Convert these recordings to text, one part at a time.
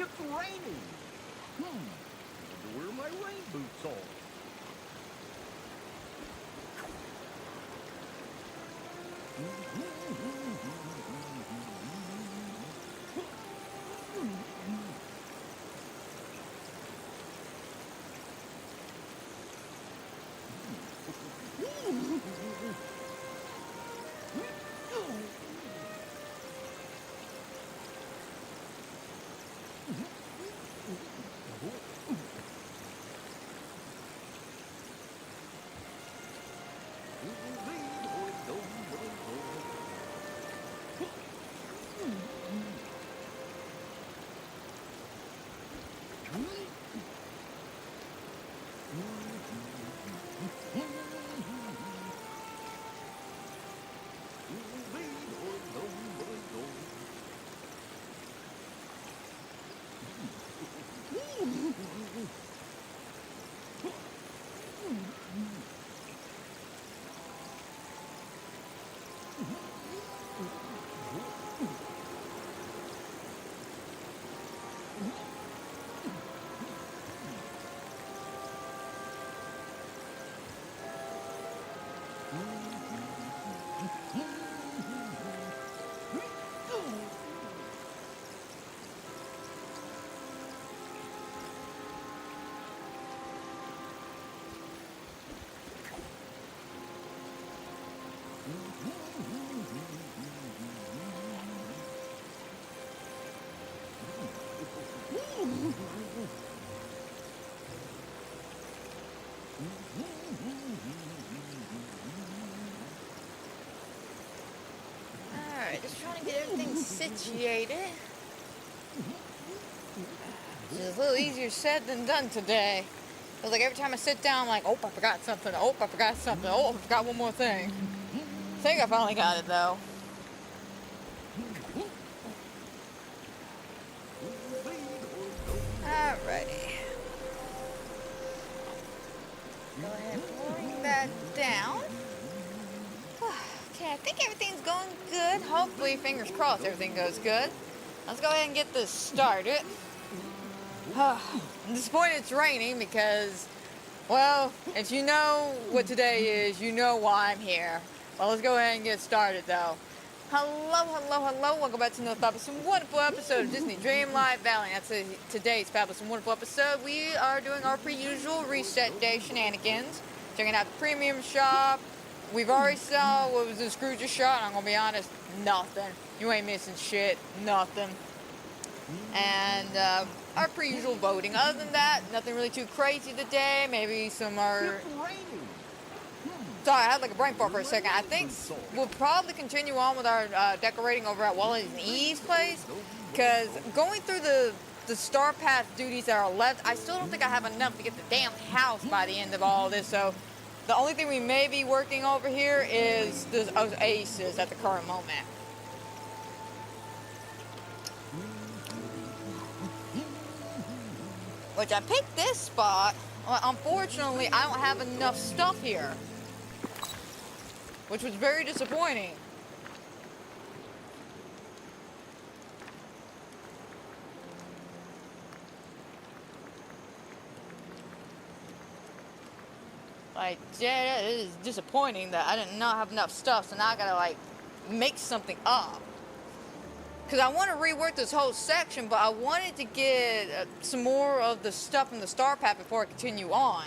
It's raining. I wonder where my rain boots are. Alright, just trying to get everything situated. It's a little easier said than done today. Feels like every time I sit down, I'm like, oh, I forgot something. Oh, I forgot something. Oh, I forgot one more thing. I think I finally got it, though. Alrighty. Go ahead and bring that down. Okay, I think everything's going good. Hopefully, fingers crossed, everything goes good. Let's go ahead and get this started. I'm disappointed it's raining because, well, if you know what today is, you know why I'm here. Well, let's go ahead and get started, though. Hello. Welcome back to another fabulous and wonderful episode of Disney Dreamlight Valley. That's today's fabulous and wonderful episode. We are doing our per-usual reset day shenanigans. Checking out the premium shop. We've already saw what was the Scrooge's shot. I'm going to be honest, nothing. You ain't missing shit. Nothing. And our per-usual voting. Other than that, nothing really too crazy today. Maybe some are... Sorry, I had like a brain fart for a second. I think we'll probably continue on with our decorating over at Wallace and Eve's place. Because going through the Star Path duties that are left, I still don't think I have enough to get the damn house by the end of all this. So the only thing we may be working over here is the aces at the current moment. Which I picked this spot. Well, unfortunately, I don't have enough stuff here. Which was very disappointing. Like, yeah, it is disappointing that I did not have enough stuff, so now I gotta, like, make something up. Because I want to rework this whole section, but I wanted to get some more of the stuff in the Star Path before I continue on.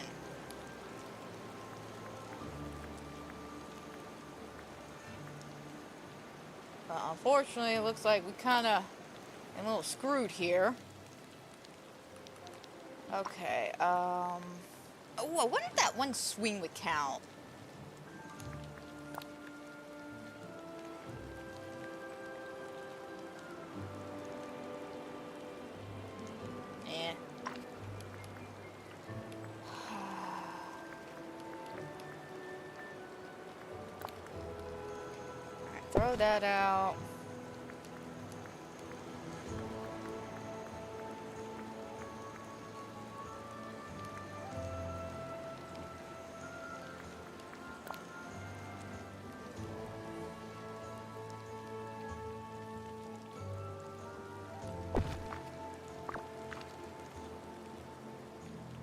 But unfortunately, it looks like we kind of a little screwed here. Okay, oh, I wonder if that one swing would count. Eh. Alright, throw that out.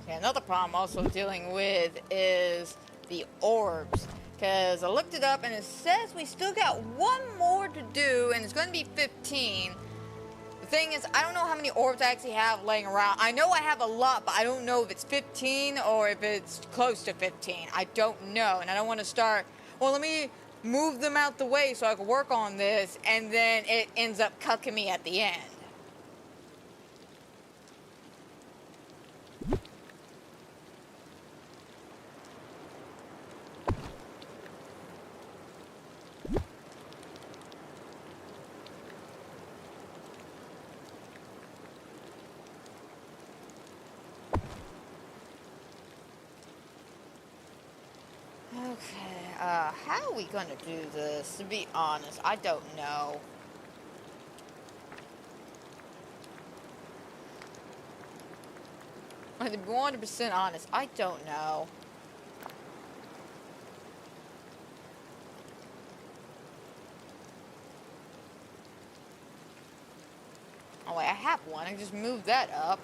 Okay, another problem I'm also dealing with is the orbs. Because I looked it up and it says we still got one more to do and it's going to be 15. The thing is, I don't know how many orbs I actually have laying around. I know I have a lot, but I don't know if it's 15 or if it's close to 15. I don't know, and I don't want to start, well, let me move them out the way so I can work on this, and then it ends up cucking me at the end. Okay, how are we gonna do this? To be honest, I don't know. To be 100% honest, I don't know. Oh wait, I have one. I can just move that up.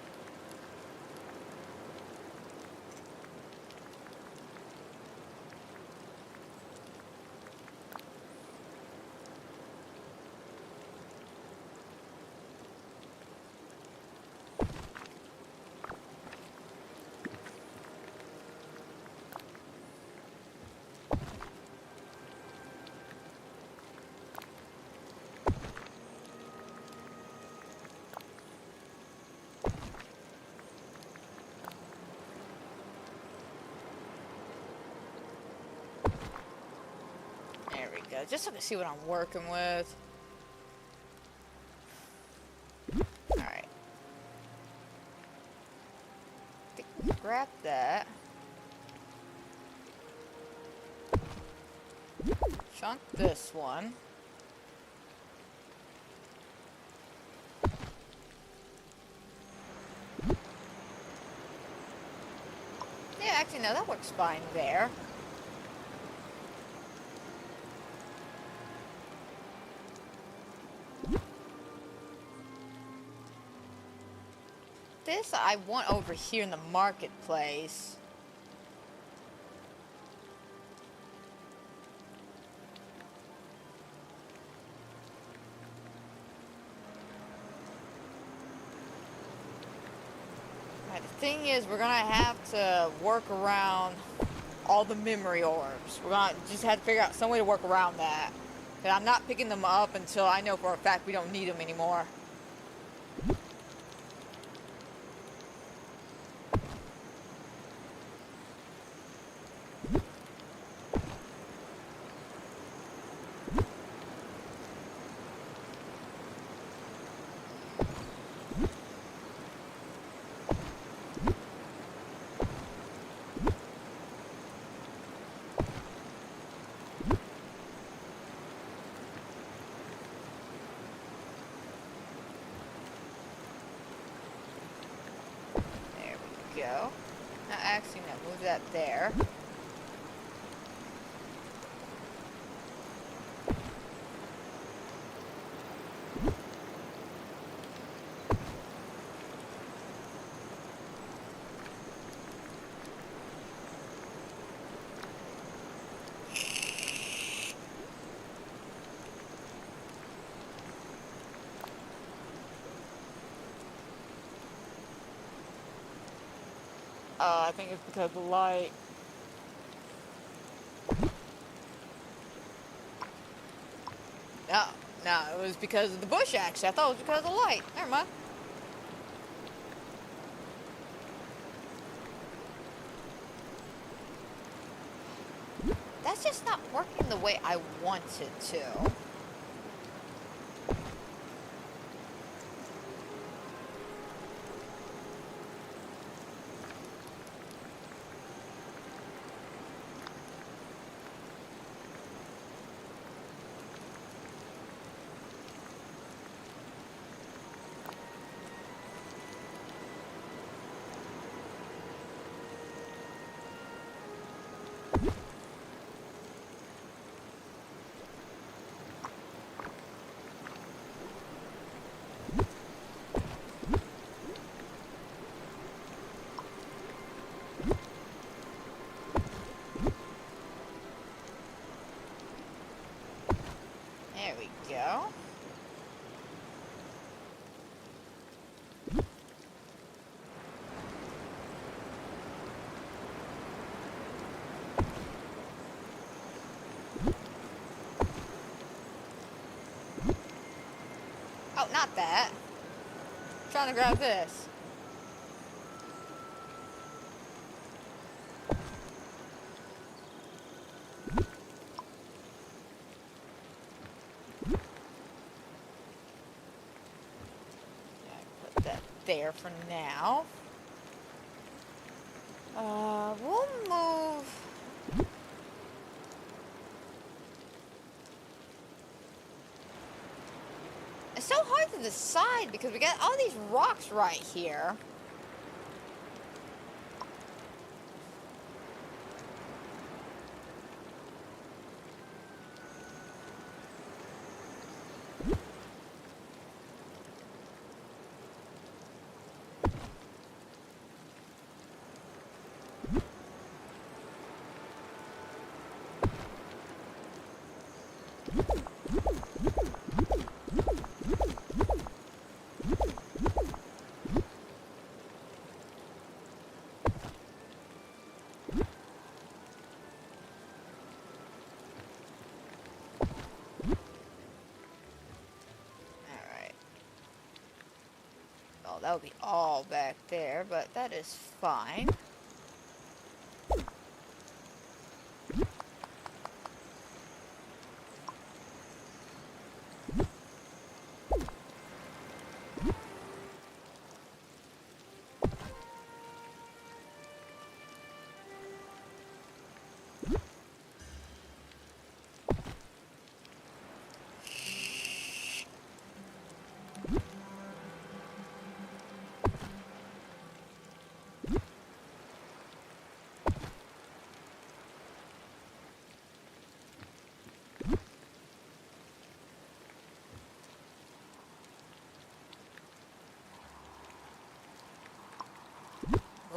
There we go. Just so I can see what I'm working with. Alright. Grab that. Chunk this one. Yeah, actually, no, that works fine there. This I want over here in the marketplace. Right, the thing is, we're gonna have to work around all the memory orbs. We're gonna just have to figure out some way to work around that. And I'm not picking them up until I know for a fact we don't need them anymore. Go. Now, actually, no, move that there. I think it's because of the light. No, no, it was because of the bush, actually. I thought it was because of the light. Never mind. That's just not working the way I want it to. not that. I'm trying to grab this. Put that there for now. We'll move. It's so hard to decide because we got all these rocks right here. That would be all back there, but that is fine.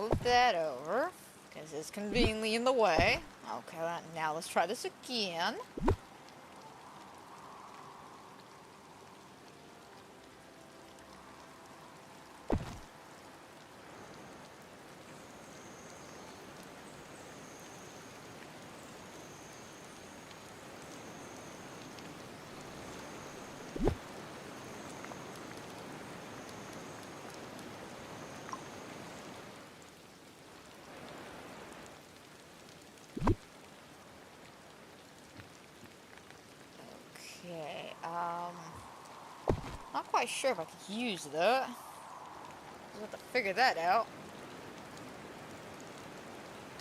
Move that over, because it's conveniently in the way. Okay, now let's try this again. Okay, not quite sure if I could use that. I'll have to figure that out.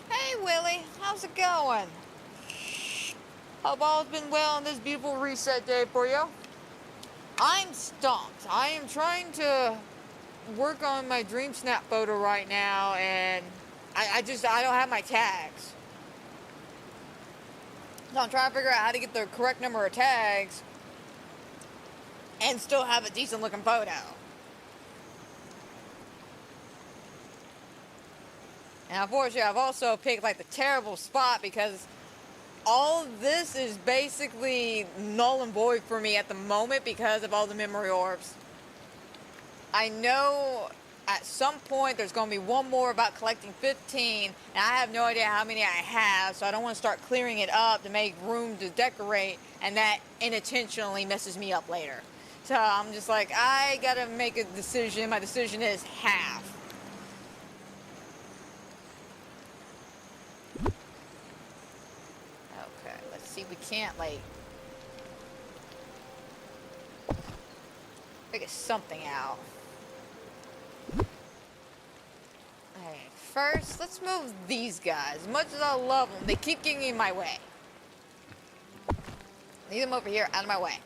Hey Willie, how's it going? Hope all's been well on this beautiful reset day for you. I'm stumped. I am trying to work on my Dreamsnap photo right now, and I don't have my tags. So I'm trying to figure out how to get the correct number of tags and still have a decent looking photo. And unfortunately, I've also picked like the terrible spot because all of this is basically null and void for me at the moment because of all the memory orbs. I know at some point there's going to be one more about collecting 15, and I have no idea how many I have, so I don't want to start clearing it up to make room to decorate, and that unintentionally messes me up later. So I'm just like, I gotta make a decision. My decision is half. Okay, let's see, we can't like figure something out. Alright, first, let's move these guys. As much as I love them, they keep getting in my way. Leave them over here, out of my way.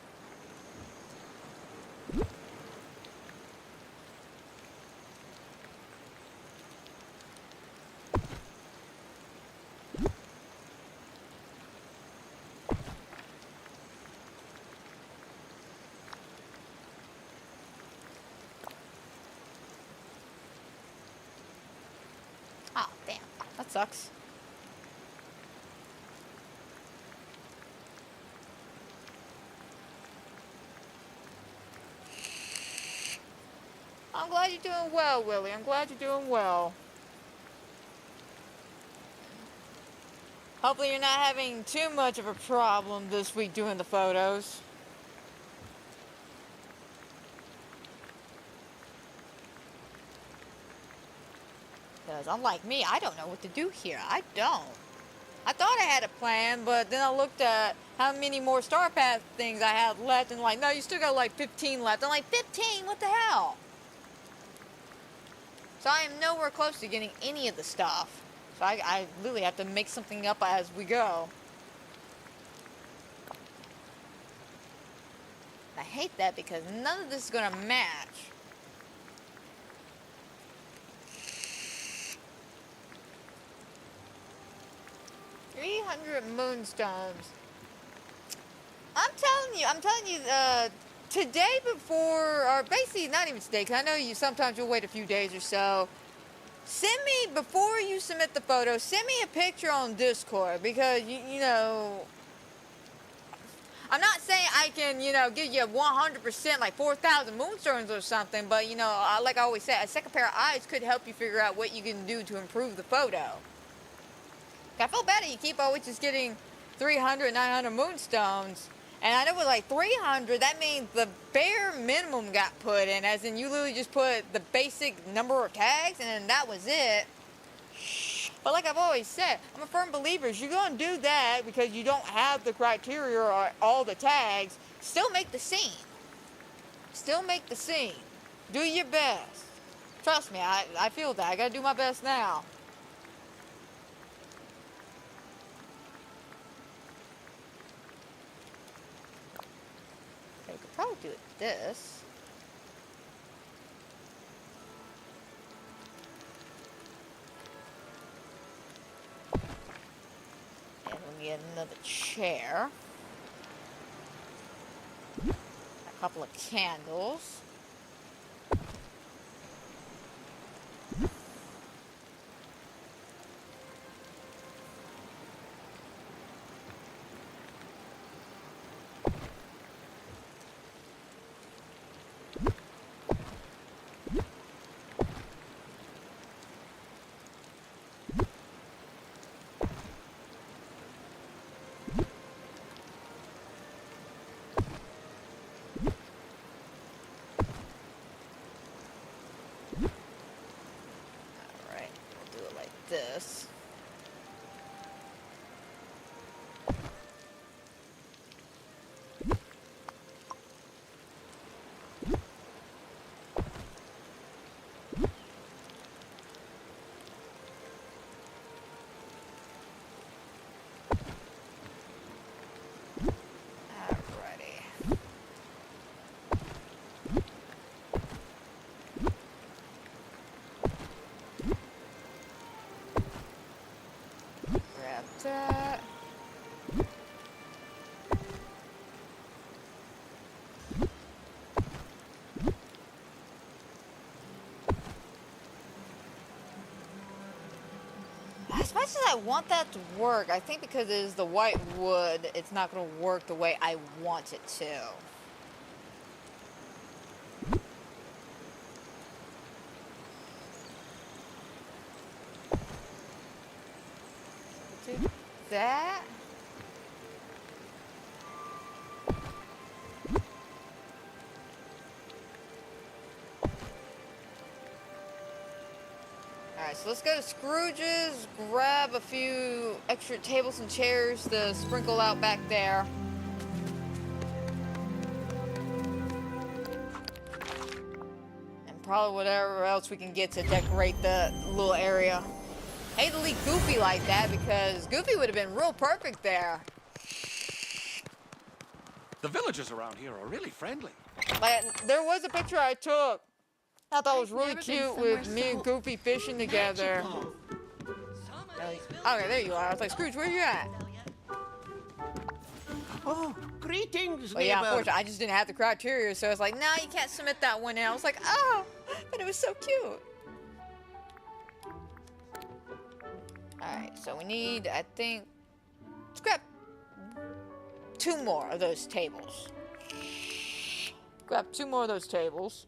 Oh, damn. That sucks. I'm glad you're doing well, Willie. I'm glad you're doing well. Hopefully you're not having too much of a problem this week doing the photos. Because unlike me, I don't know what to do here. I don't. I thought I had a plan, but then I looked at how many more Star Path things I had left, and like, no, you still got like 15 left. I'm like, 15? What the hell? So I am nowhere close to getting any of the stuff. So I literally have to make something up as we go. I hate that because none of this is going to match. $300 moonstones. I'm telling you, today before, or basically not even today, because I know you sometimes you'll wait a few days or so. Send me, before you submit the photo, send me a picture on Discord, because, you know, I'm not saying I can, you know, give you 100%, like 4,000 moonstones or something, but, you know, like I always say, a second pair of eyes could help you figure out what you can do to improve the photo. I feel bad that you keep always just getting 300, 900 moonstones. And I know with like 300, that means the bare minimum got put in, as in you literally just put the basic number of tags, and then that was it. But like I've always said, I'm a firm believer, if you're going to do that because you don't have the criteria or all the tags, still make the scene. Still make the scene. Do your best. Trust me, I feel that. I got to do my best now. I could probably do it this. And we'll get another chair. A couple of candles. This. That. As much as I want that to work, I think because it is the white wood, it's not going to work the way I want it to. Do that. Alright, so let's go to Scrooge's, grab a few extra tables and chairs to sprinkle out back there. And probably whatever else we can get to decorate the little area. I hate to leave Goofy like that, because Goofy would have been real perfect there. The villagers around here are really friendly. Like, there was a picture I took I thought it was really cute with me and Goofy fishing together. Okay, there you are. I was like, Scrooge, where you at? Oh, greetings, Well, yeah, neighbor. unfortunately, I just didn't have the criteria, so it's like, no, you can't submit that one in. I was like, oh, but it was so cute. Alright, so we need, I think, let's grab 2 more of those tables. Grab 2 more of those tables.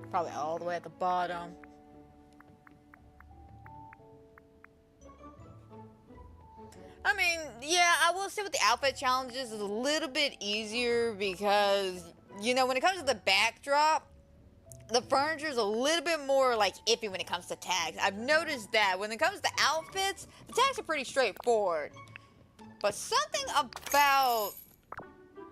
Probably all the way at the bottom. I mean, yeah, I will say with the outfit challenges, it's a little bit easier because, you know, when it comes to the backdrop, the furniture is a little bit more, like, iffy when it comes to tags. I've noticed that. When it comes to outfits, the tags are pretty straightforward. But something about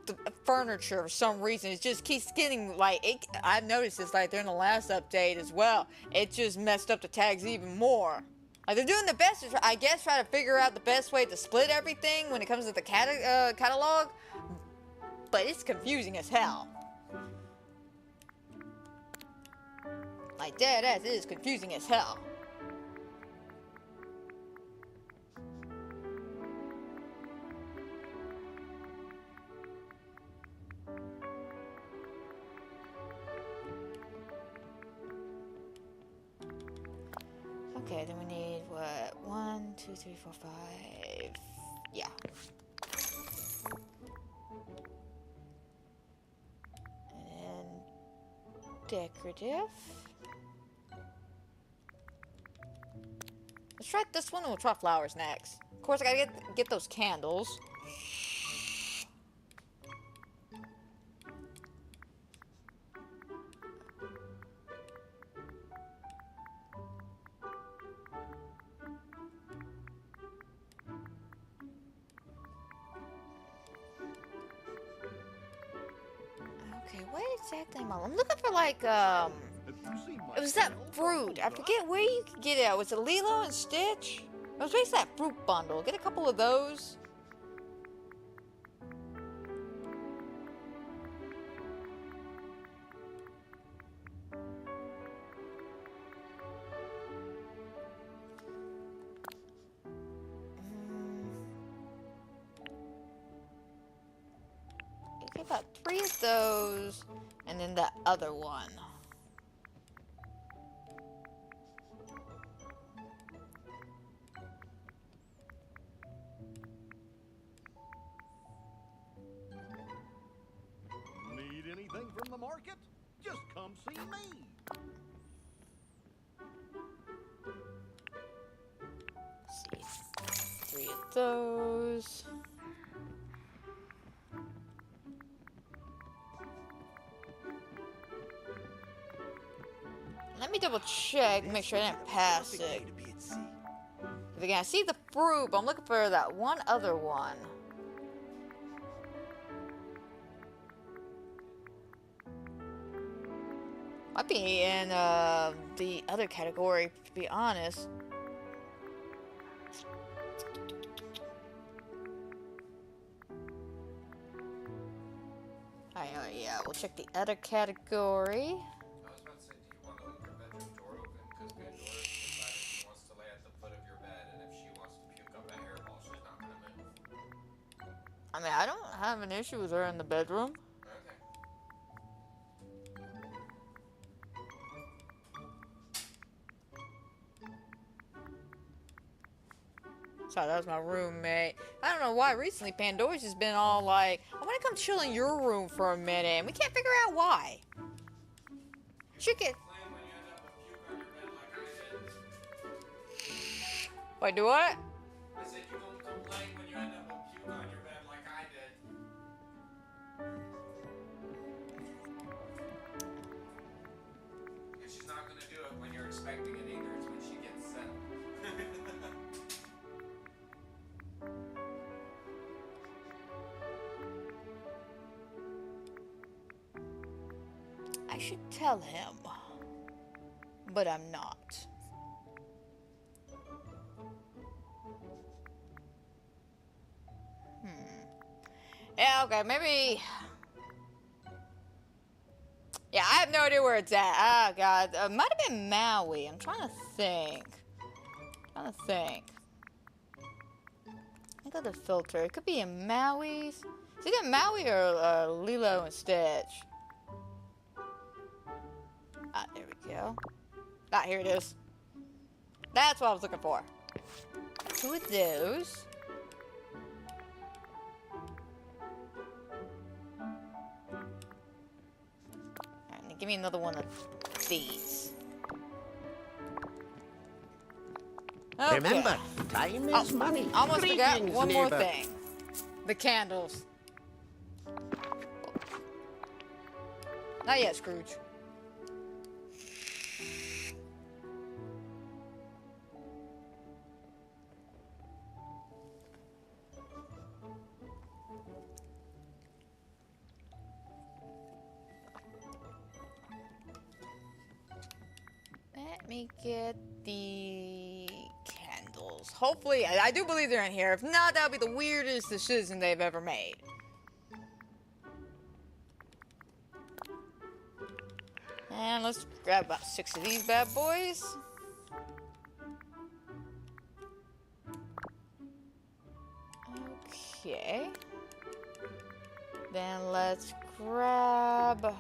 the furniture, for some reason, it just keeps getting, like, I've noticed this, like, during the last update as well. It just messed up the tags even more. Like, they're doing the best to, I guess, try to figure out the best way to split everything when it comes to the catalog. But it's confusing as hell. Like, dead ass, it is confusing as hell. Okay, then we need, what, 1, 2, 3, 4, 5, yeah. And decorative. Let's try this one and we'll try flowers next. Of course, I gotta get those candles. Okay, what exactly am I? I'm looking for like it was that fruit. I forget where you could get it. Was it Lilo and Stitch? It was basically that fruit bundle. Get a couple of those. Get about 3 of those, and then the other one. Need anything from the market? Just come see me. Let's see, 3 of those. Let me double check, make sure I didn't pass it. If again, I see the fruit, but I'm looking for that one other one. Might be in the other category, to be honest. Alright, yeah, we'll check the other category. I mean, I don't have an issue with her in the bedroom. Sorry, that was my roommate. I don't know why recently Pandora's just been all like, I want to come chill in your room for a minute, and we can't figure out why. Chicken. Wait, do what? I said you don't complain when you end up with puke on your bed like I did. And she's not gonna do it when you're expecting it either. It's when she gets set. I should tell him, but I'm not. Yeah, okay, maybe. Yeah, I have no idea where it's at. Oh, God. It might have been Maui. I'm trying to think. Think of the filter. It could be in Maui's. Is it in Maui or Lilo and Stitch? Ah, there we go. Ah, here it is. That's what I was looking for. 2 of those. Alright, give me another one of these. Okay. Remember, time is money. Almost forgot Greetings, one more neighbor. thing. The candles. Not yet, Scrooge. Let me get the candles. Hopefully, I do believe they're in here. If not, that would be the weirdest decision they've ever made. And let's grab about 6 of these bad boys. Okay. Then let's grab...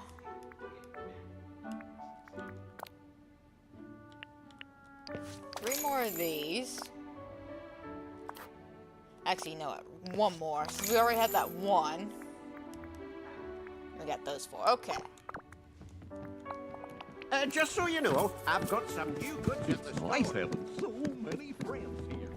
three more of these. Actually, you know what? One more. Since we already had that one. We got those 4. Okay. Just so you know, I've got some new goods at the store. Nice having so many friends here.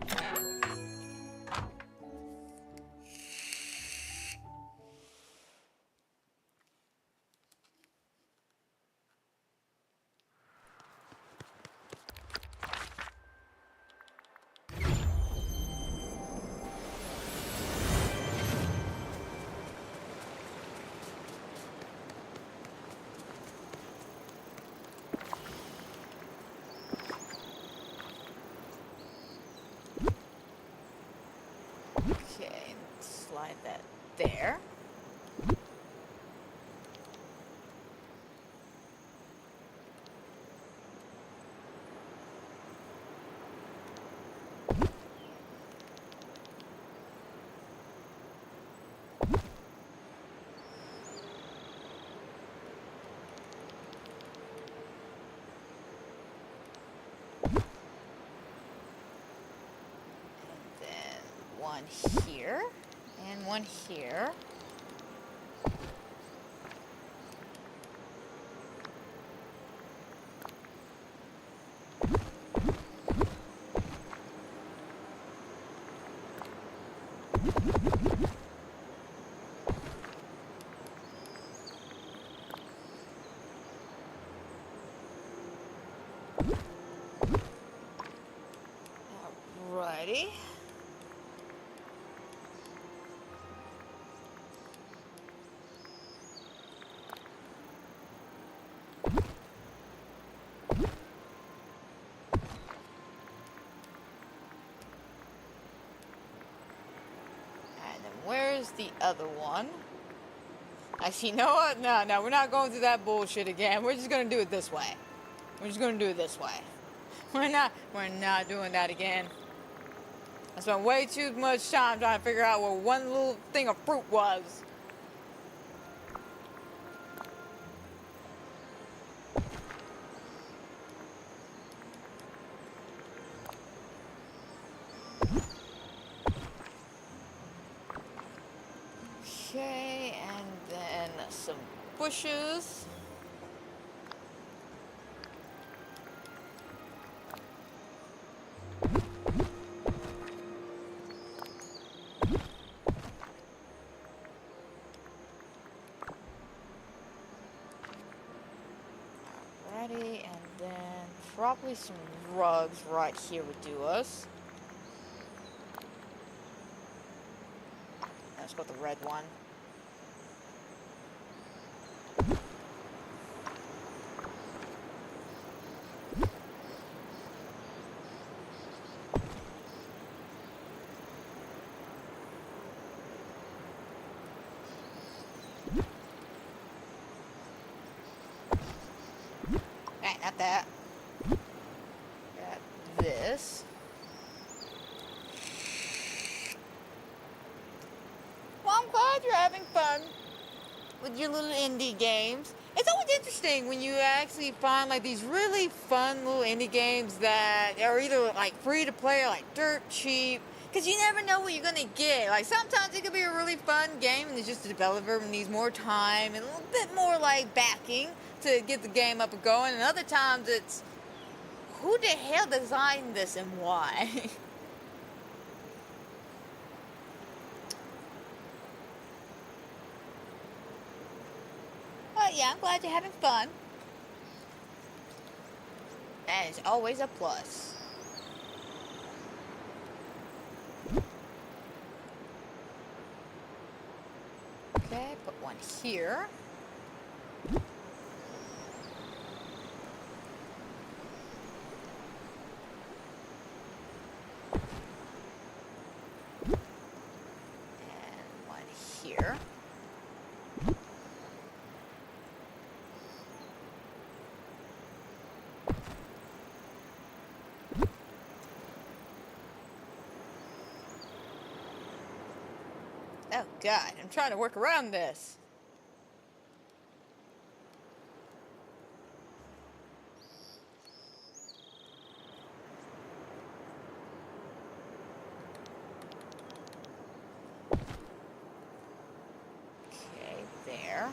Okay, slide that there. One here, and one here. Alrighty. Where's the other one? Actually, you know what? No, we're not going through that bullshit again. We're just gonna do it this way. We're just gonna do it this way. We're not doing that again. I spent way too much time trying to figure out where one little thing of fruit was. Okay, and then some bushes. Alrighty, and then probably some rugs right here would do us. Let's go with the red one. Hey, not that. Got this. Well, I'm glad you're having fun with your little indie games. It's always interesting when you actually find like these really fun little indie games that are either like free to play or like dirt cheap. Because you never know what you're going to get. Like sometimes it could be a really fun game and it's just the developer needs more time and a little bit more like backing to get the game up and going. And other times it's who the hell designed this and why? Well, yeah, I'm glad you're having fun. That is always a plus. Okay, put one here. And one here. Oh God, I'm trying to work around this. Okay, there.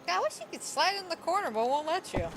I wish you could slide in the corner, but it won't let you.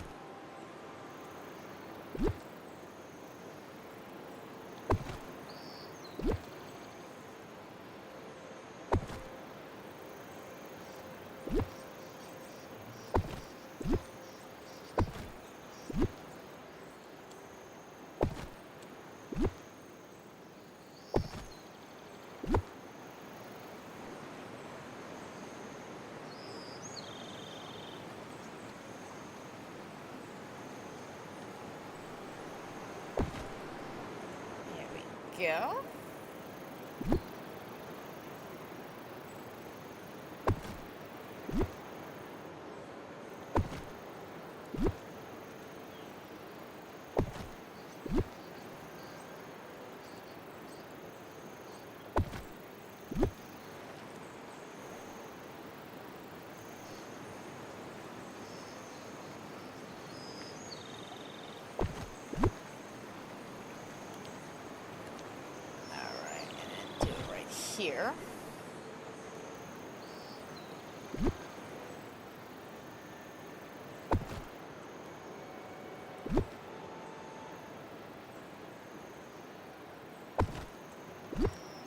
There we go. Alright, and then do it right here.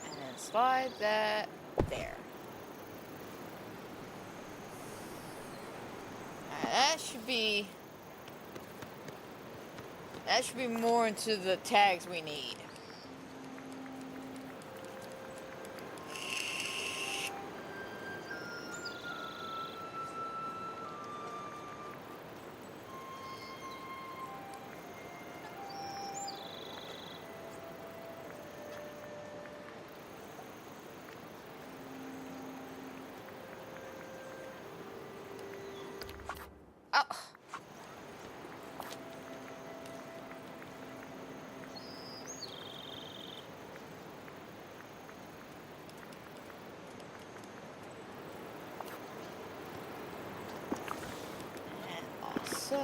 And then slide that there. That should be more into the tags we need. Oh. And also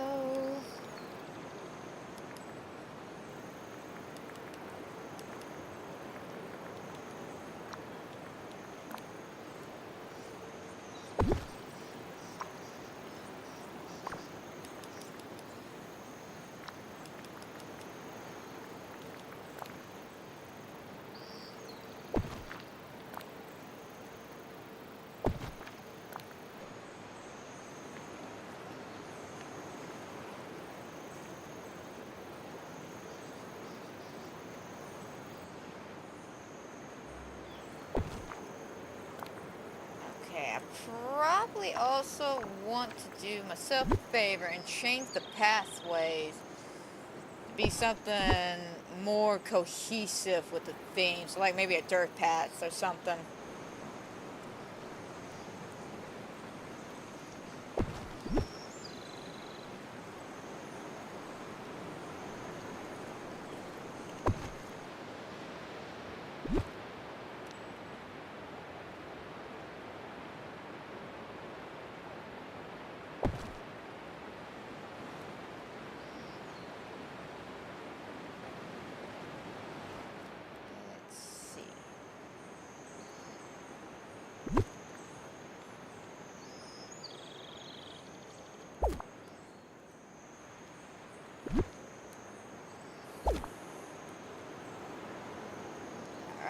okay, I probably also want to do myself a favor and change the pathways to be something more cohesive with the theme. So like maybe a dirt path or something.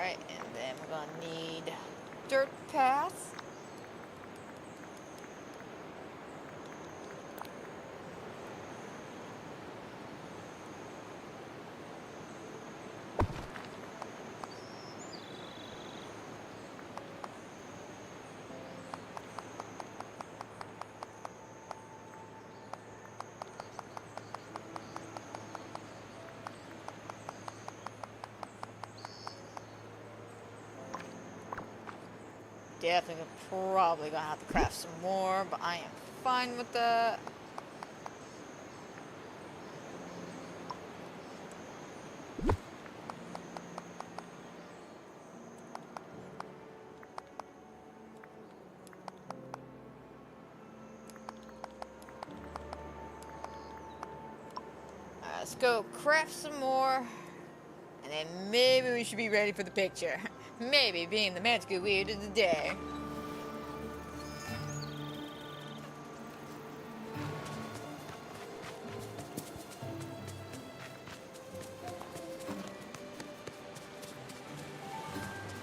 Alright, and then we're gonna need dirt paths. Definitely probably gonna have to craft some more, but I am fine with that. Alright, let's go craft some more, and then maybe we should be ready for the picture. Maybe being the magical weird of the day.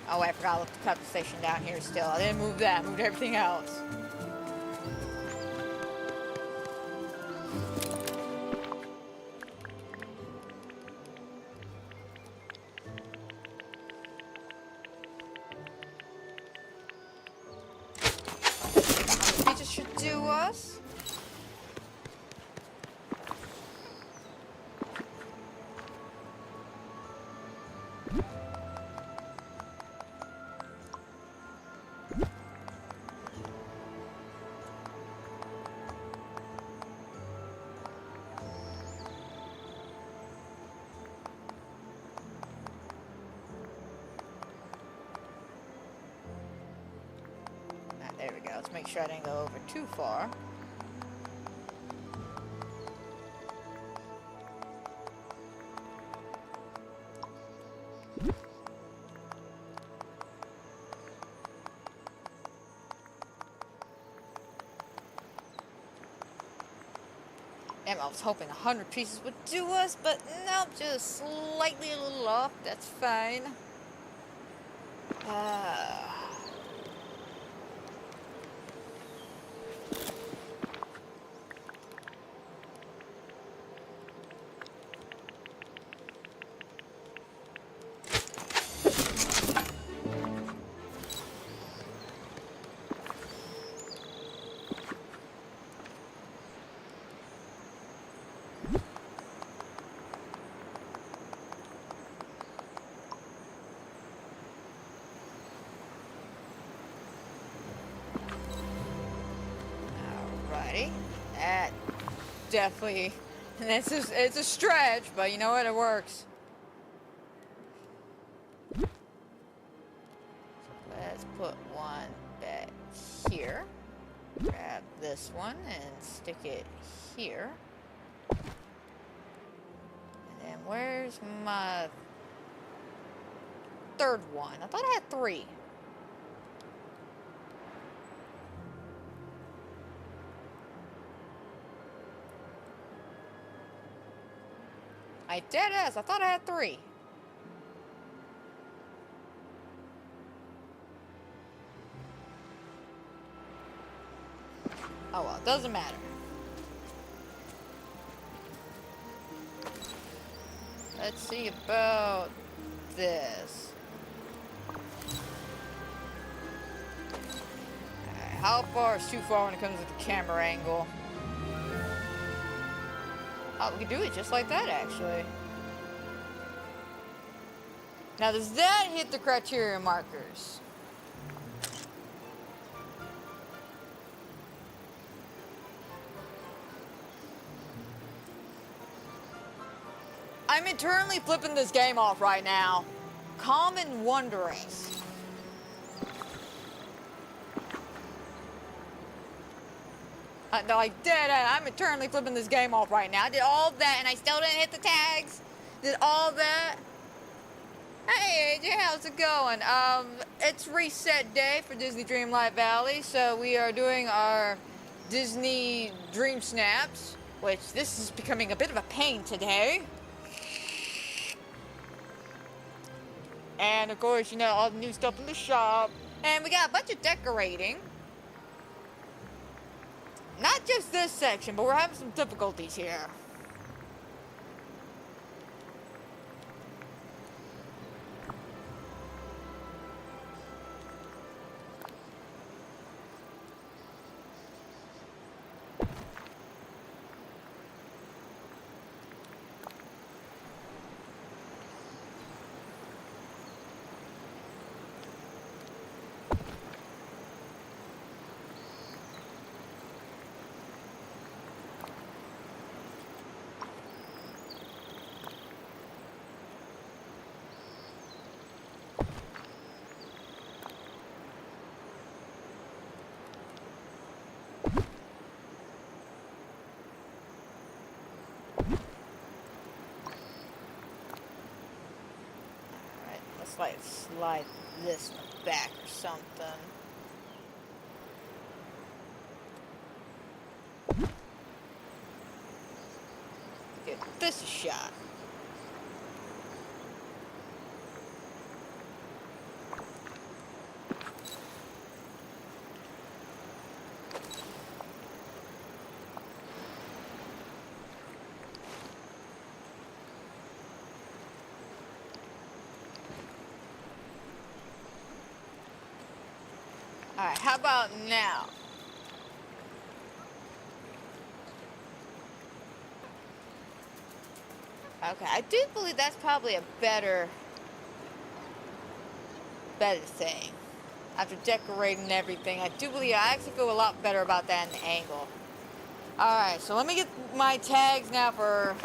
Oh, I forgot to look the cut station down here still. I didn't move that, I moved everything else. It should do us. There we go. Let's make sure I didn't go over too far. Damn, I was hoping 100 pieces would do us, but nope, just slightly a little off. That's fine. Alrighty, that definitely, it's a stretch, but you know what, it works. So let's put one back here, grab this one and stick it here. And then where's my third one? I thought I had 3. I dead ass. I thought I had 3. Oh well, it doesn't matter. Let's see about this. Alright, how far is too far when it comes to the camera angle? Oh, we can do it just like that, actually. Now, does that hit the criteria markers? I'm internally flipping this game off right now. Calm and wondering. Like dead end. I'm eternally flipping this game off right now. I did all that and I still didn't hit the tags. Did all that. Hey AJ, how's it going? It's reset day for Disney Dreamlight Valley, so we are doing our Disney Dreamsnaps, which this is becoming a bit of a pain today. And of course, you know, all the new stuff in the shop. And we got a bunch of decorating. Not just this section, but we're having some difficulties here. Let's like slide this in the back or something. Give this a shot. Alright, how about now? Okay, I do believe that's probably a better thing. After decorating everything, I do believe I actually feel a lot better about that in the angle. Alright, so let me get my tags now for...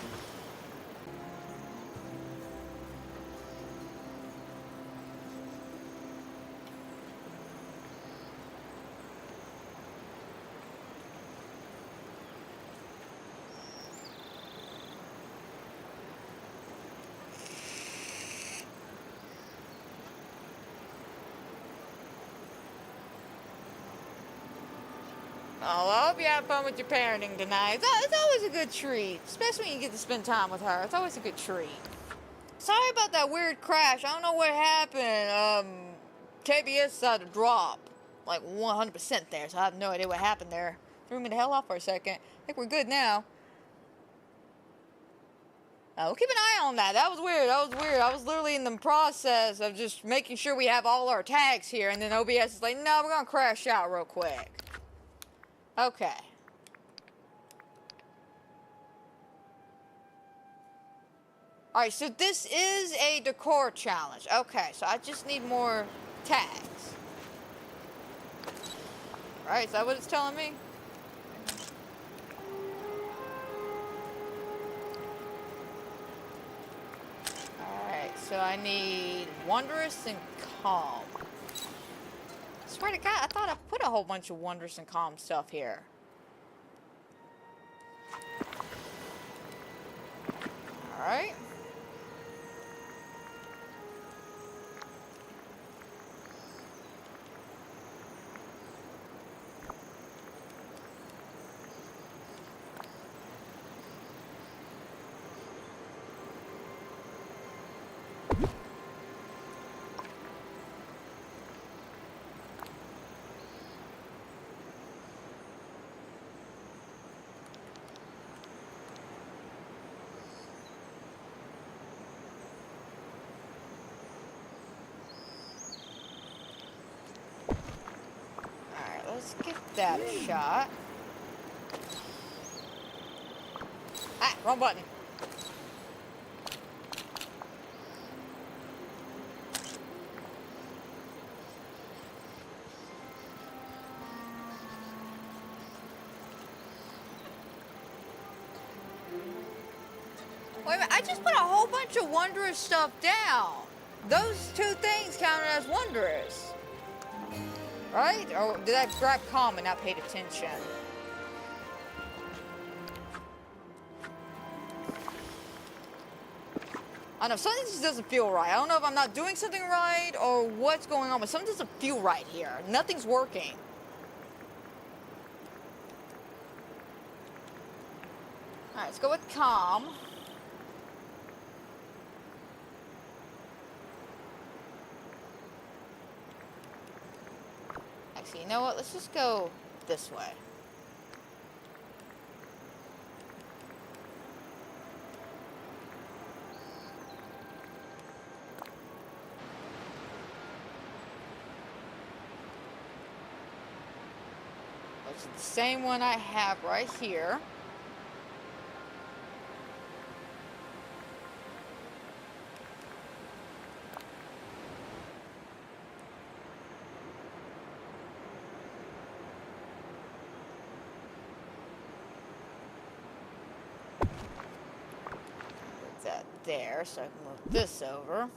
Oh, I hope you have fun with your parenting tonight. It's always a good treat, especially when you get to spend time with her. It's always a good treat. Sorry about that weird crash. I don't know what happened. KBS decided to drop like 100% there, so I have no idea what happened there. Threw me the hell off for a second. I think we're good now. We'll keep an eye on that. That was weird. I was literally in the process of just making sure we have all our tags here, and then OBS is like, no, we're gonna crash out real quick. Okay. Alright, so this is a decor challenge. Okay, so I just need more tags. Alright, is that what it's telling me? Alright, so I need Wondrous and Calm. I swear to God, I thought I put a whole bunch of Wondrous and Calm stuff here. Alright. Let's give that a shot. Ah, wrong button. Wait a minute, I just put a whole bunch of Wondrous stuff down. Those two things counted as Wondrous. Right? Or did I grab Calm and not paid attention? I don't know, something just doesn't feel right. I don't know if I'm not doing something right or what's going on, but something doesn't feel right here. Nothing's working. Alright, let's go with Calm. Okay, you know what? Let's just go this way. Which is the same one I have right here. Put that there so I can move this over.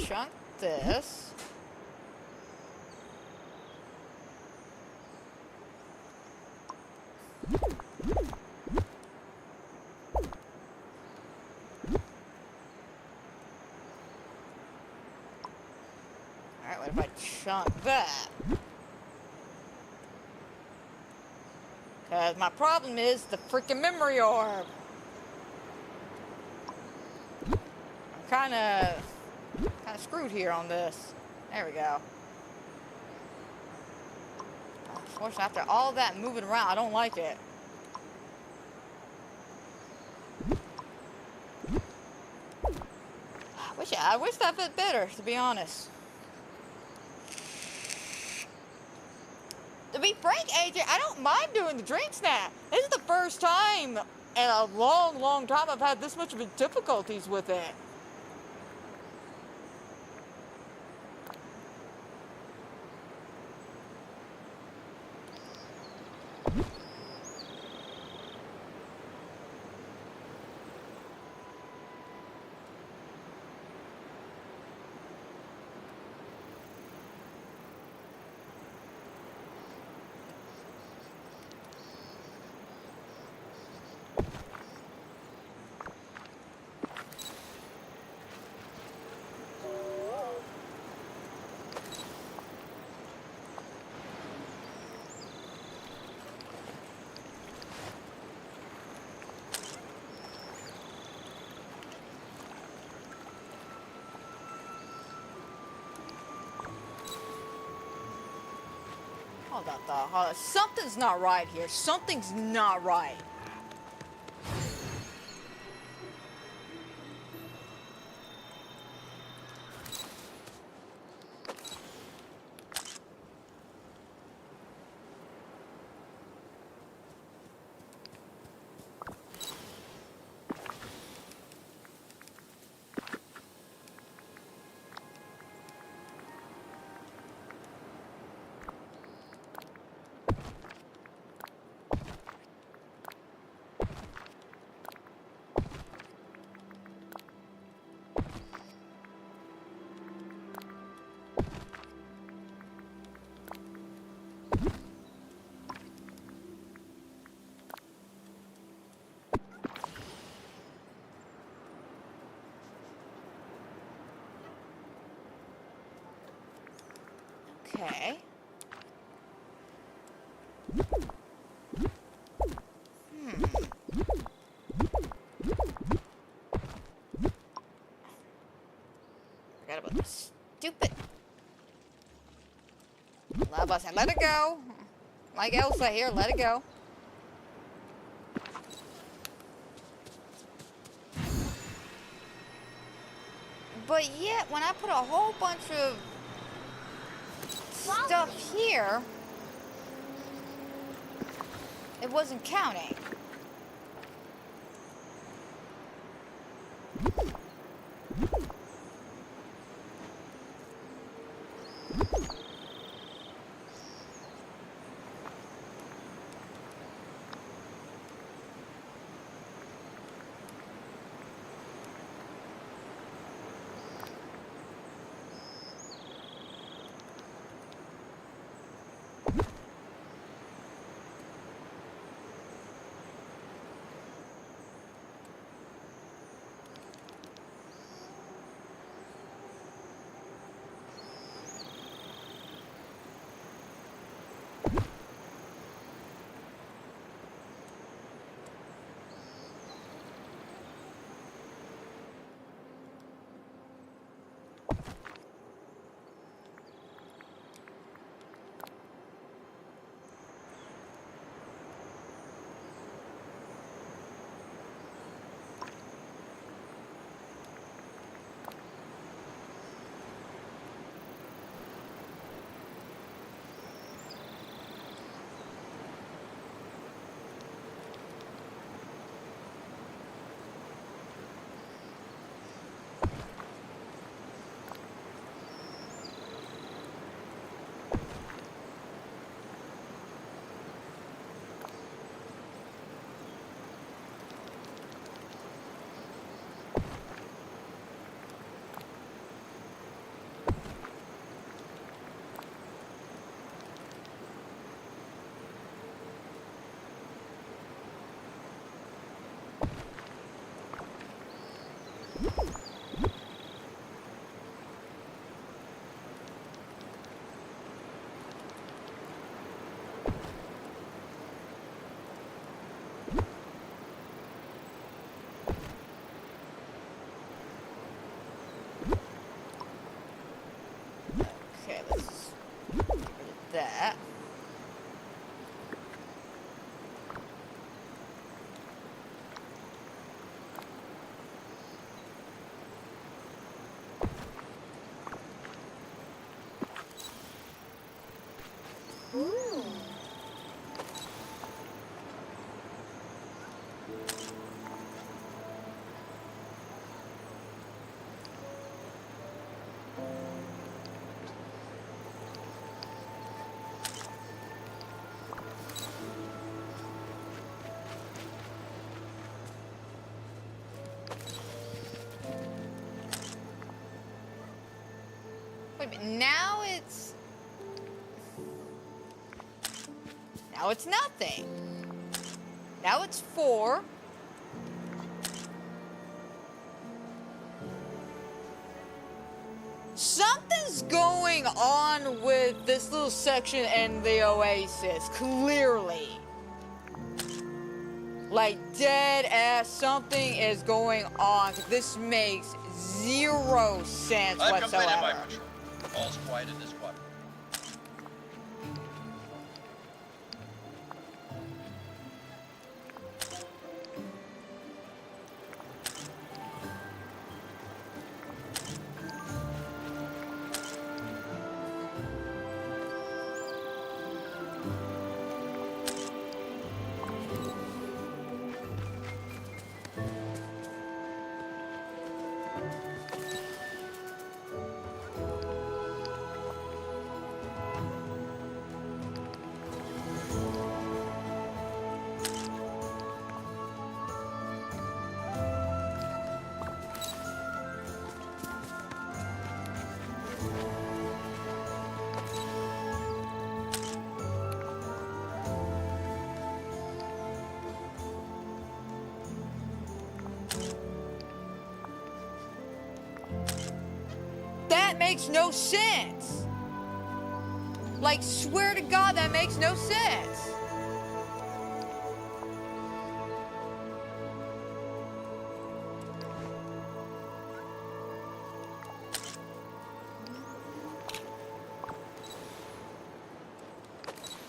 Chunk this. Alright, what if I chunk that? Because my problem is the freaking memory orb. I'm kind of screwed here on this. There we go. Unfortunately, after all that moving around, I don't like it. I wish that fit better, to be honest. To be frank, AJ, I don't mind doing the Dreamsnap. This is the first time in a long, long time I've had this much of a difficulties with it. Hold on. Something's not right here. Something's not right. Okay. Forgot about this stupid. Let it go. Like Elsa here, let it go. But yet, when I put a whole bunch of stuff here, it wasn't counting. Wait a minute, now it's nothing. Now it's 4. Something's going on with this little section and the oasis, clearly. Like dead ass, something is going on. This makes 0 sense I've completed my whatsoever. patrol. All's quiet in this quadrant. That makes no sense. Like, swear to God, that makes no sense.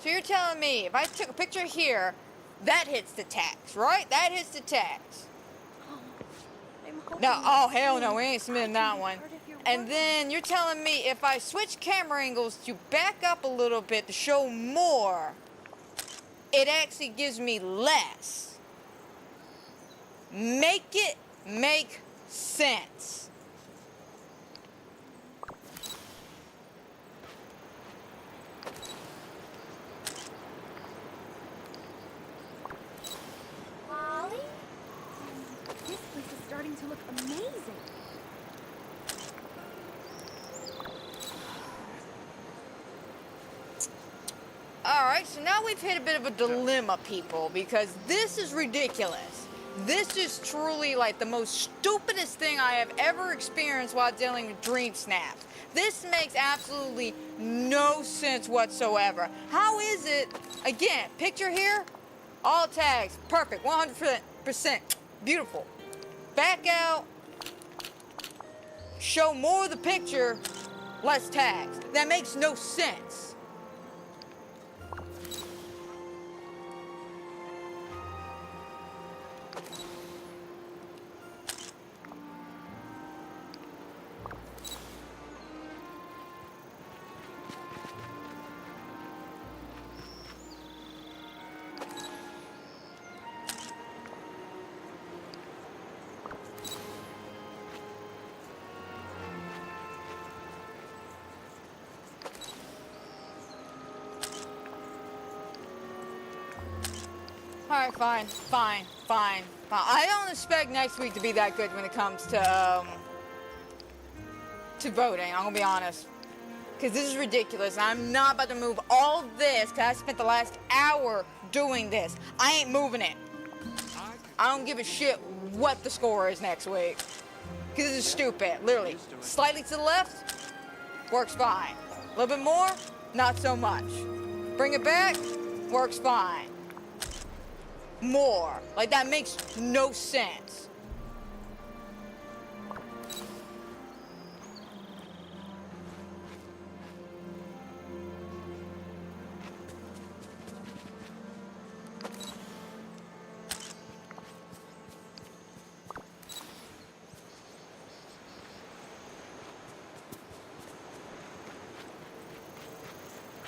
So you're telling me if I took a picture here, that hits the tax, right? That hits the tax. No, oh hell no, we ain't submitting that one. And then you're telling me if I switch camera angles to back up a little bit to show more, it actually gives me less. Make it make sense. Molly? This place is starting to look amazing. Alright, so now we've hit a bit of a dilemma, people, because this is ridiculous. This is truly like the most stupidest thing I have ever experienced while dealing with Dreamsnaps. This makes absolutely no sense whatsoever. How is it, again, picture here, all tags, perfect, 100%, beautiful. Back out, show more of the picture, less tags. That makes no sense. Alright, fine. I don't expect next week to be that good when it comes to voting, I'm gonna be honest. Because this is ridiculous, and I'm not about to move all of this, because I spent the last hour doing this. I ain't moving it. I don't give a shit what the score is next week. Because this is stupid, literally. Slightly to the left, works fine. A little bit more, not so much. Bring it back, works fine. More. Like, that makes no sense.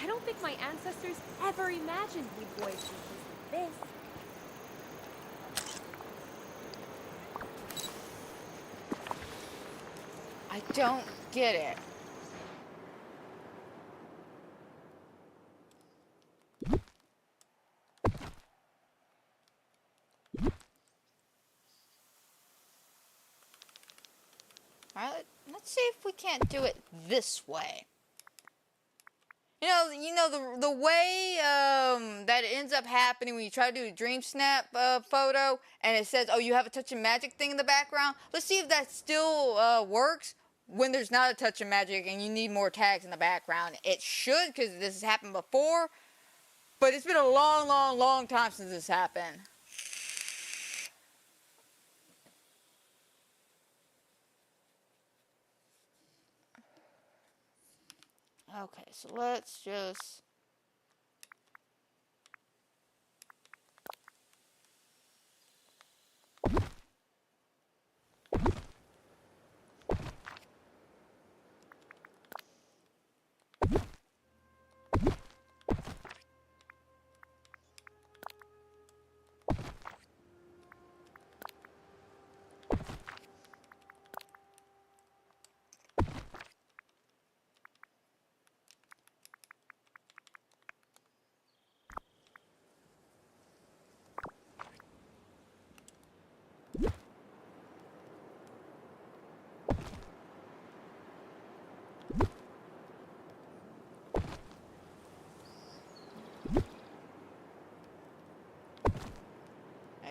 I don't think my ancestors ever imagined we'd voyage through places like this. don't get it. Alright, let's see if we can't do it this way. You know the way that it ends up happening when you try to do a dream snap photo, and it says, "Oh, you have a touch of magic thing in the background." Let's see if that still works when there's not a touch of magic and you need more tags in the background. It should, because this has happened before, but it's been a long, long, long time since this happened. Okay, so let's just...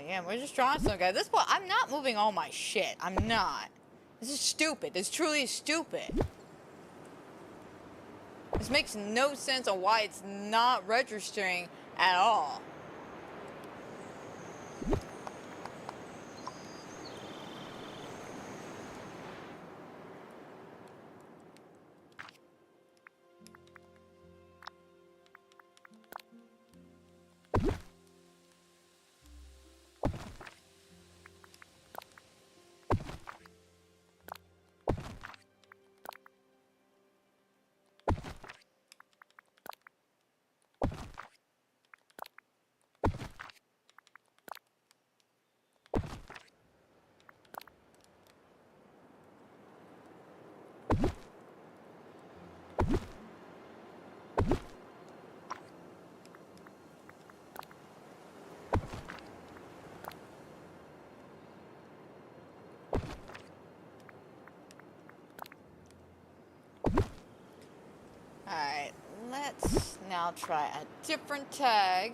Again, we're just drawing something. At this point, I'm not moving all my shit. I'm not. This is stupid. This truly is stupid. This makes no sense on why it's not registering at all. Alright, let's now try a different tag.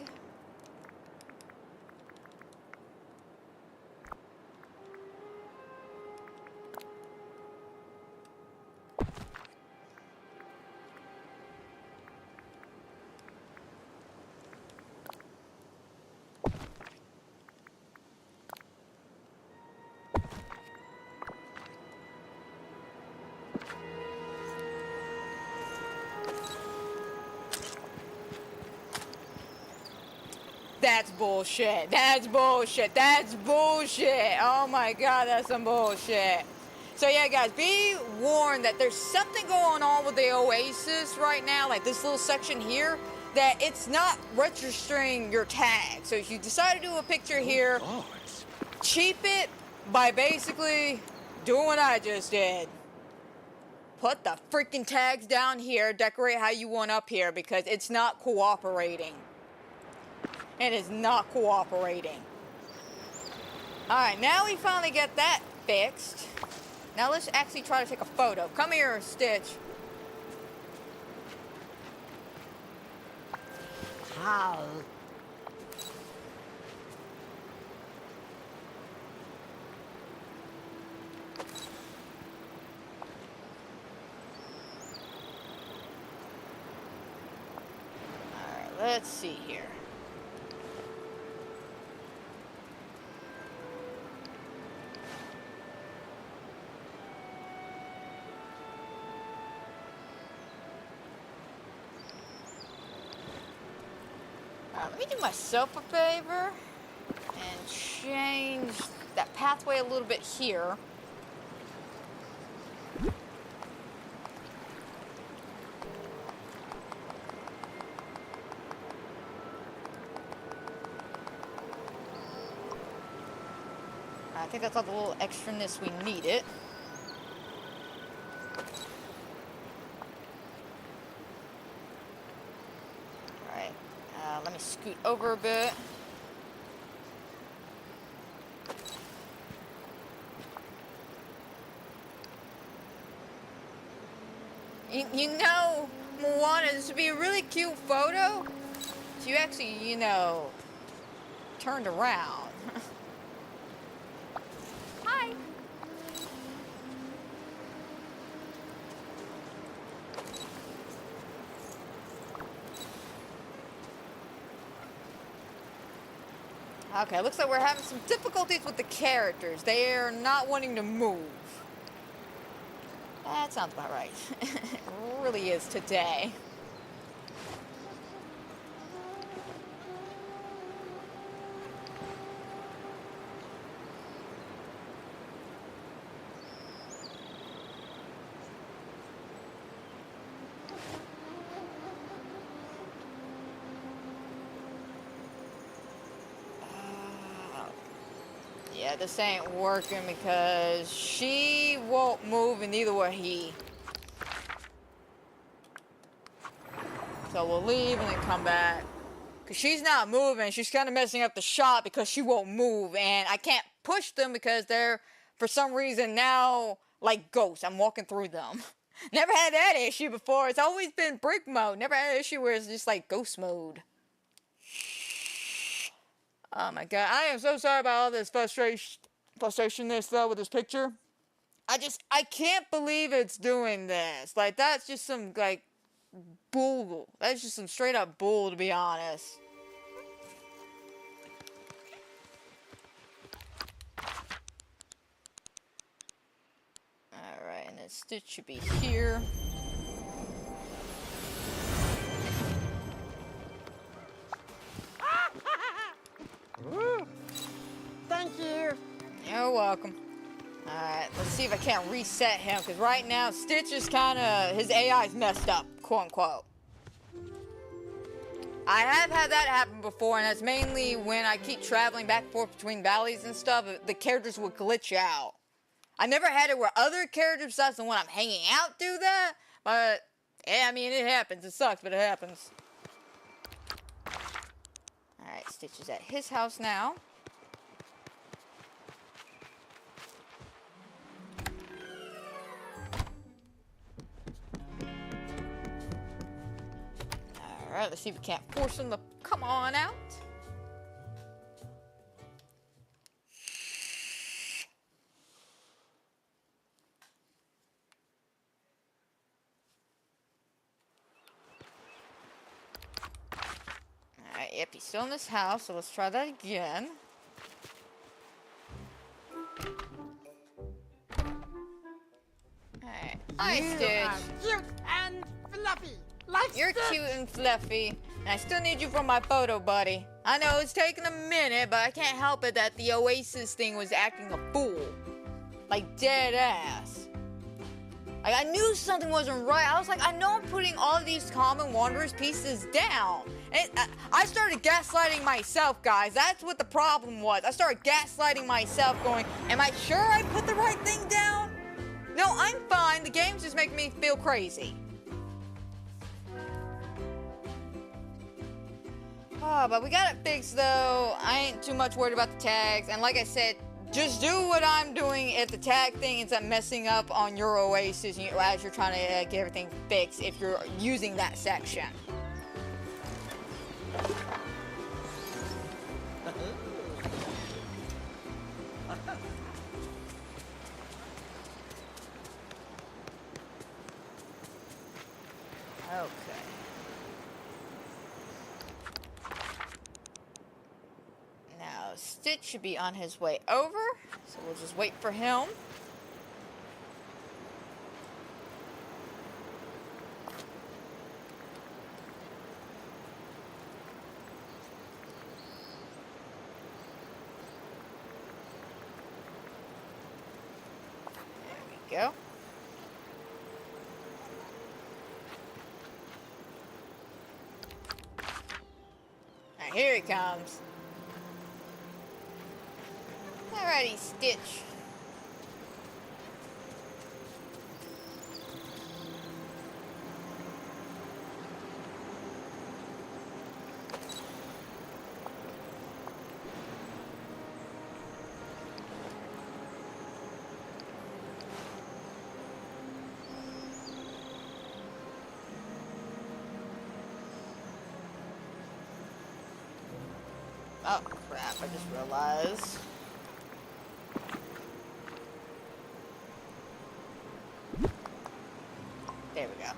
That's bullshit. That's bullshit. That's bullshit. Oh my god, that's some bullshit. So yeah, guys, be warned that there's something going on with the Oasis right now, like this little section here, that it's not registering your tag. So if you decide to do a picture here, cheap it by basically doing what I just did. Put the freaking tags down here, decorate how you want up here, because it's not cooperating. It is not cooperating. Alright, now we finally get that fixed. Now let's actually try to take a photo. Come here, Stitch. How? Alright, let's see here. Let me do myself a favor and change that pathway a little bit here. I think that's all the little extraness we needed. over a bit. You know, Moana, this would be a really cute photo if you actually, you know, turned around. Hi. Okay, looks like we're having some difficulties with the characters. They are not wanting to move. That sounds about right. It really is today. Yeah, this ain't working because she won't move and neither will he. So we'll leave and then come back. Because she's not moving. She's kind of messing up the shot because she won't move. And I can't push them because they're, for some reason, now like ghosts. I'm walking through them. Never had that issue before. It's always been brick mode. Never had an issue where it's just like ghost mode. Oh my god. I am so sorry about all this frustration-ness though with this picture. I can't believe it's doing this. Like, that's just some, like, bull. That's just some straight up bull, to be honest. Alright, and then Stitch should be here. Thank you. You're welcome. Alright, let's see if I can't reset him, because right now Stitch is kinda, his AI's messed up, quote unquote. I have had that happen before, and that's mainly when I keep traveling back and forth between valleys and stuff, the characters will glitch out. I never had it where other characters besides the one I'm hanging out do that, but, yeah, I mean, it happens. It sucks, but it happens. Alright, Stitch is at his house now. Alright, let's see if we can't force him to come on out. Alright, yep, he's still in this house, so let's try that again. Alright, hi Stitch. Cute and fluffy. Like You're Stitch. cute and fluffy, and I still need you for my photo, buddy. I know it's taking a minute, but I can't help it that the Oasis thing was acting a fool. Like, dead ass. Like, I knew something wasn't right. I was like, I know I'm putting all of these Common Wanderers pieces down. And I started gaslighting myself, guys. That's what the problem was. I started gaslighting myself, going, am I sure I put the right thing down? No, I'm fine. The game's just making me feel crazy. Oh, but we got it fixed though. I ain't too much worried about the tags. And like I said, just do what I'm doing if the tag thing ends up messing up on your Oasis as you're trying to get everything fixed if you're using that section. Okay. Now, Stitch should be on his way over, so we'll just wait for him. There we go. Alright, here he comes. Alrighty, Stitch. Oh, crap, I just realized. There we go.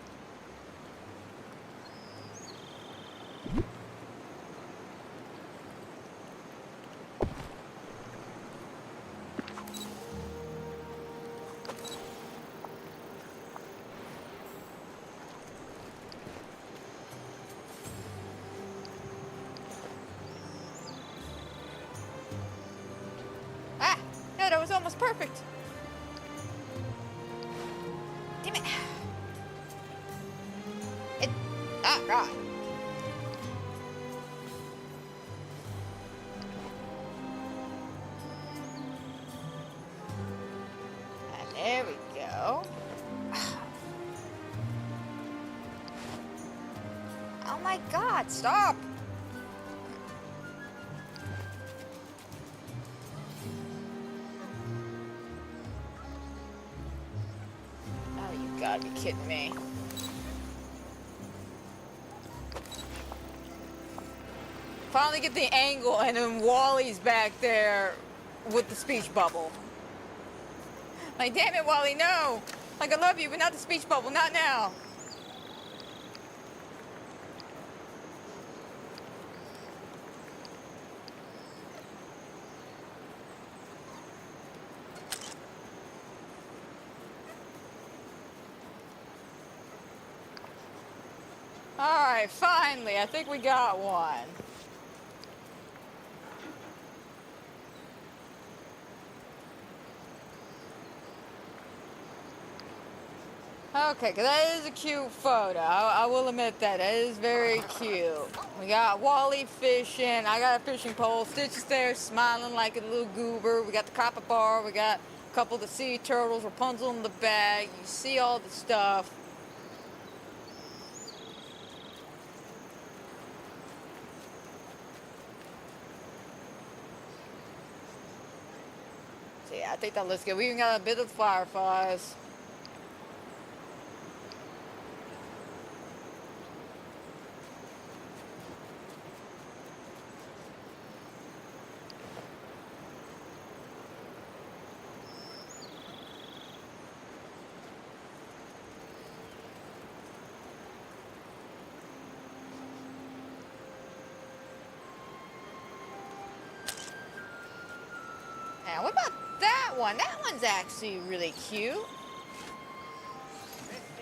Ah! No, that was almost perfect. Damn it. Ah, God. And there we go. Oh my God, stop. Oh, you gotta be kidding me. Finally get the angle, and then Wally's back there with the speech bubble. Like, damn it, Wally, no! Like, I love you, but not the speech bubble, not now. Alright, finally, I think we got one. Okay, 'cause that is a cute photo. I will admit that. That is very cute. We got Wally fishing. I got a fishing pole. Stitch is there smiling like a little goober. We got the capybara. We got a couple of the sea turtles. Rapunzel in the bag. You see all the stuff. So yeah, I think that looks good. We even got a bit of fireflies. Now, what about that one? That one's actually really cute.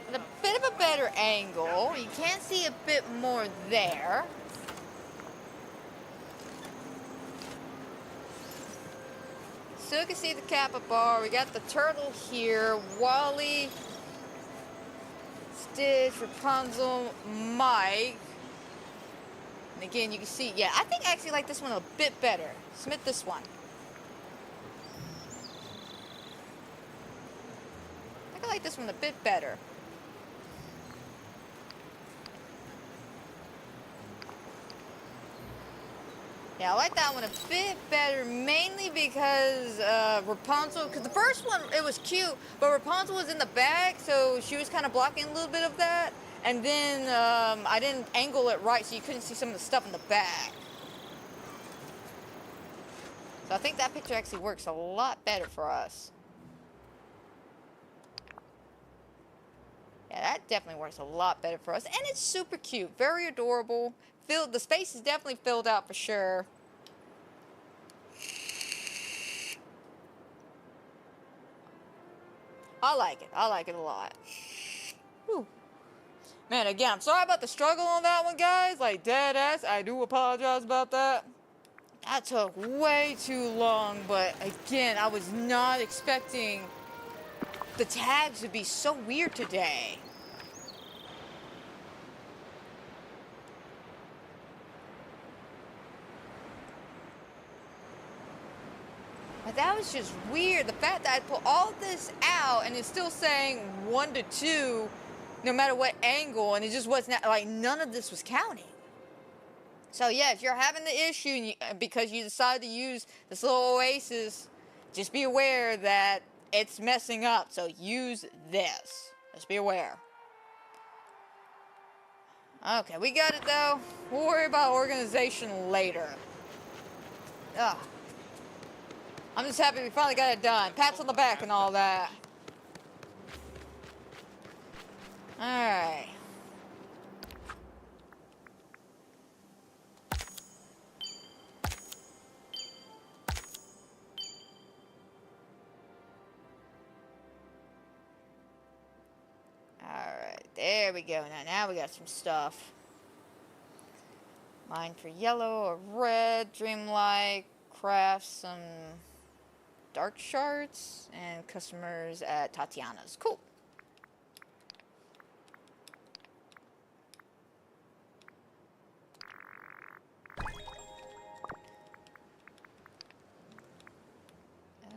With a bit of a better angle. You can see a bit more there. Still can see the capybara. We got the turtle here. Wally, Stitch, Rapunzel, Mike. And again, you can see, yeah, I think I actually like this one a bit better. Submit this one. I like this one a bit better. Yeah, I like that one a bit better, mainly because Rapunzel, because the first one, it was cute, but Rapunzel was in the back, so she was kind of blocking a little bit of that. And then I didn't angle it right, so you couldn't see some of the stuff in the back. So I think that picture actually works a lot better for us. Yeah, that definitely works a lot better for us. And it's super cute. Very adorable. The space is definitely filled out for sure. I like it. I like it a lot. Whew. Man, again, I'm sorry about the struggle on that one, guys. Like, dead ass. I do apologize about that. That took way too long. But, again, I was not expecting the tags to be so weird today. But that was just weird. The fact that I put all this out and it's still saying 1 to 2 no matter what angle, and it just wasn't, like, none of this was counting. So yeah, if you're having the issue because you decided to use this little oasis, just be aware that it's messing up. So use this. Just be aware. Okay, we got it though. We'll worry about organization later. Ugh. I'm just happy we finally got it done. Pats on the back and all that. Alright. Alright, there we go. Now we got some stuff. Mine for yellow or red. Dreamlight. Craft some dark shards. And customers at Tatiana's. Cool.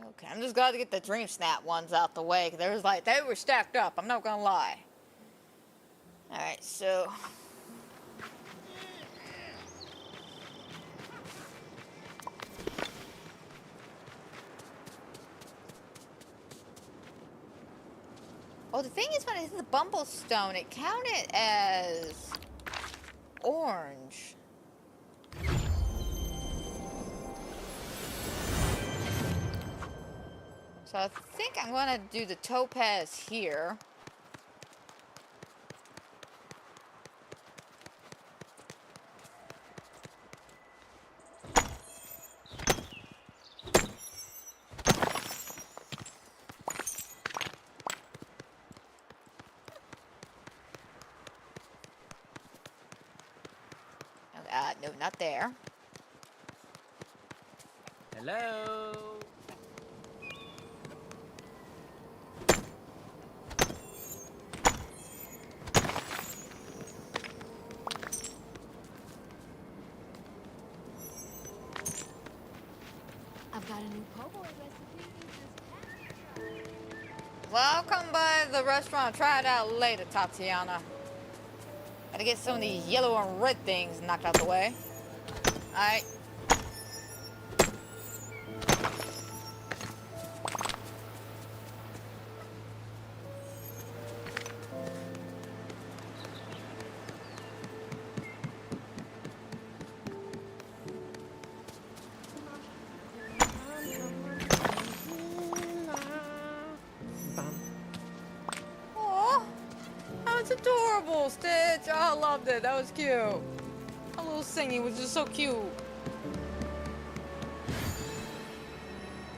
Okay, I'm just glad to get the Dreamsnap ones out the way, because they were stacked up, I'm not gonna lie. Alright, so... Oh, the thing is, when I hit the Bumblestone, it counted as... orange. So I think I'm gonna do the topaz here. No, not there. Hello. I've got a new po' boy recipe. Well, come by the restaurant. Try it out later, Tatiana. Gotta get some of these yellow and red things knocked out the way. Alright. It's adorable, Stitch. Oh, I loved it. That was cute. A little singing was just so cute.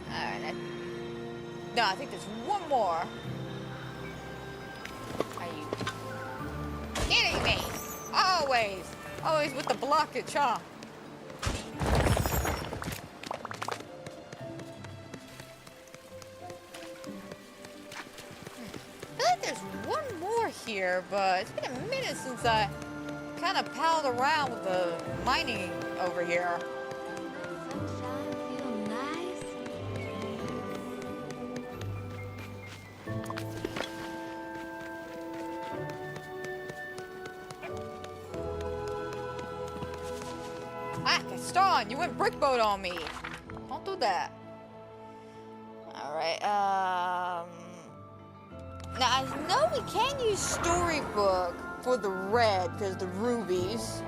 Alright. No, I think there's one more. Are you kidding me? Always. Always with the blockage, huh? Here, but it's been a minute since I kind of palled around with the mining over here. Sunshine feel nice. Ah, Gaston, you went brick boat on me. Don't do that. Alright, now, I know we can use Storybook for the red, because the rubies.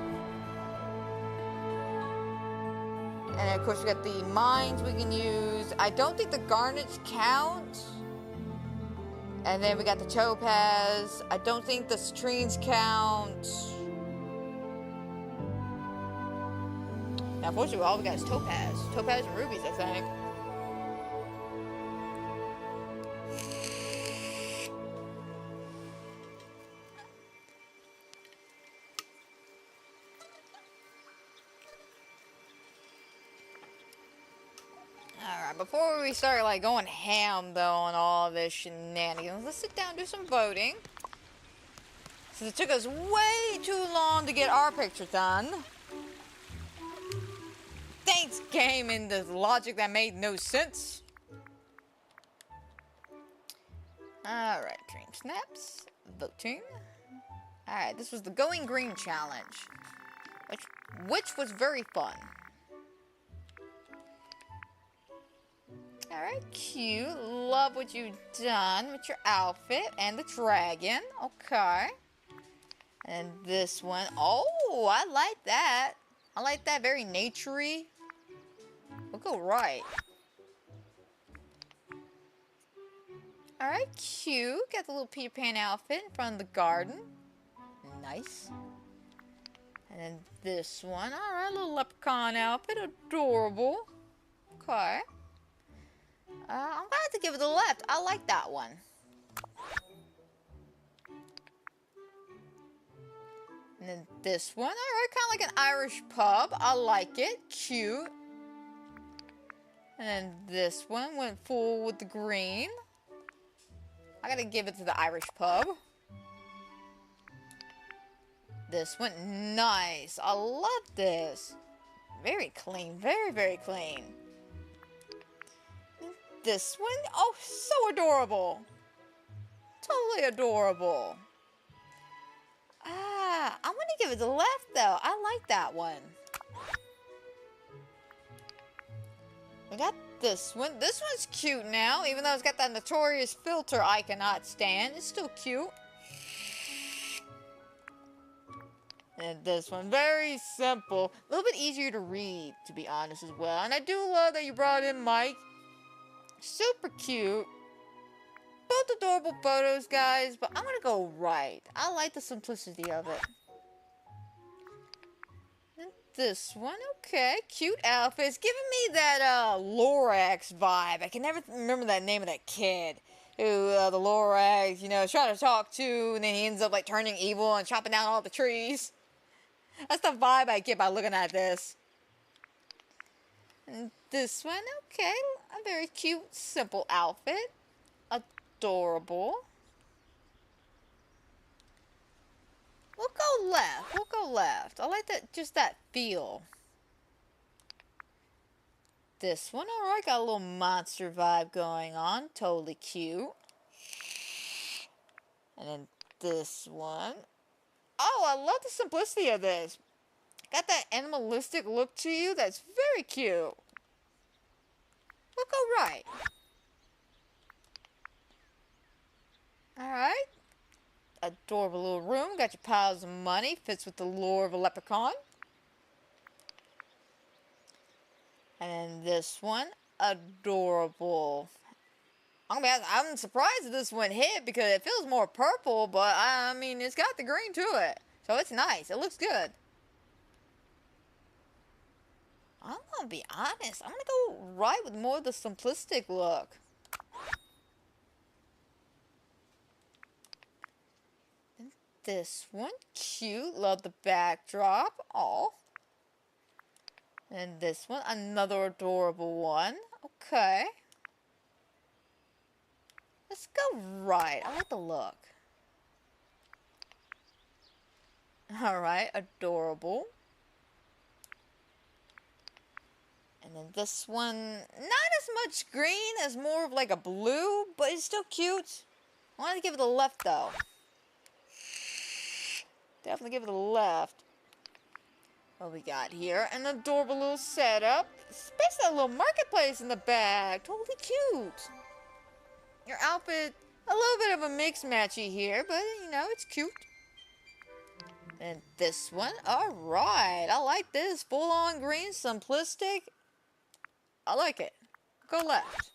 And of course, we got the mines we can use. I don't think the garnets count. And then we got the topaz. I don't think the citrines count. Now, unfortunately, all we got is topaz. Topaz and rubies, I think. Before we start like going ham though on all this shenanigans, let's sit down and do some voting. Since it took us way too long to get our picture done. Thanks, game, in the logic that made no sense. Alright, Dreamsnaps, voting. Alright, this was the Going Green challenge, which was very fun. Alright, cute. Love what you've done with your outfit and the dragon. Okay. And this one. Oh, I like that. I like that. Very naturey. We'll go right. Alright, cute. Got the little Peter Pan outfit in front of the garden. Nice. And then this one. Alright, little leprechaun outfit. Adorable. Okay. I'm gonna have to give it the left. I like that one. And then this one. Alright, kind of like an Irish pub. I like it. Cute. And then this one went full with the green. I gotta give it to the Irish pub. This one, nice. I love this. Very clean, very, very clean. This one, oh, so adorable. Totally adorable. I'm gonna give it the left though. I like that one. We got this one. This one's cute now, even though it's got that notorious filter I cannot stand. It's still cute. And this one, very simple. A little bit easier to read, to be honest, as well. And I do love that you brought in Mike. Super cute. Both adorable photos, guys, but I'm gonna go right. I like the simplicity of it. And this one, okay. Cute outfits. Giving me that Lorax vibe. I can never remember that name of that kid. Who, the Lorax, you know, is trying to talk to, and then he ends up, like, turning evil and chopping down all the trees. That's the vibe I get by looking at this. And this one, okay. A very cute, simple outfit. Adorable. We'll go left. We'll go left. I like that, just that feel. This one, alright, got a little monster vibe going on. Totally cute. And then this one. Oh, I love the simplicity of this. Got that animalistic look to you. That's very cute. We'll go right. Alright. Adorable little room. Got your piles of money. Fits with the lore of a leprechaun. And then this one. Adorable. I'm surprised that this one hit because it feels more purple, but I mean, it's got the green to it. So it's nice. It looks good. I'm going to be honest. I'm going to go right with more of the simplistic look. And this one, cute. Love the backdrop. Aw. And this one, another adorable one. Okay. Let's go right. I like the look. Alright, adorable. And then this one, not as much green as more of like a blue, but it's still cute. I want to give it the left though. Definitely give it the left. What we got here? An adorable little setup. Especially that little marketplace in the back. Totally cute. Your outfit, a little bit of a mix matchy here, but you know, it's cute. And this one, alright. I like this. Full on green, simplistic. I like it. Go left.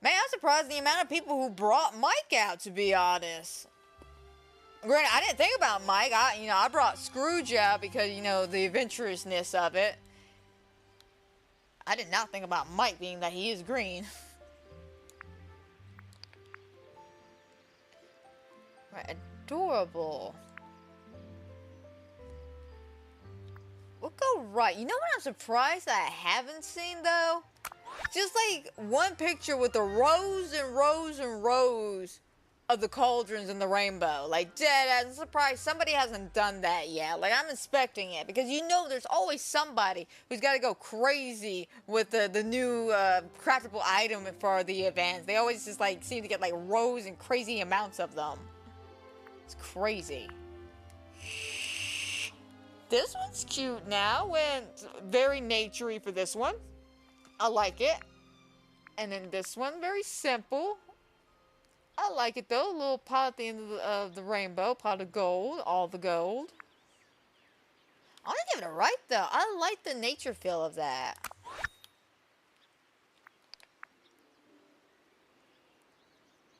Man, I'm surprised the amount of people who brought Mike out, to be honest. Granted, I didn't think about Mike. I brought Scrooge out because, you know, the adventurousness of it. I did not think about Mike being that he is green. Right, adorable. We'll go right. You know what I'm surprised that I haven't seen though? Just like one picture with the rows and rows and rows of the cauldrons and the rainbow. Like, dead, I'm surprised somebody hasn't done that yet. Like, I'm expecting it. Because you know there's always somebody who's got to go crazy with the new craftable item for the events. They always just, like, seem to get, like, rows and crazy amounts of them. It's crazy. This one's cute now. Went very naturey for this one. I like it. And then this one, very simple. I like it though. A little pot at the end of the rainbow. Pot of gold. All the gold. I'm gonna give it a right though. I like the nature feel of that.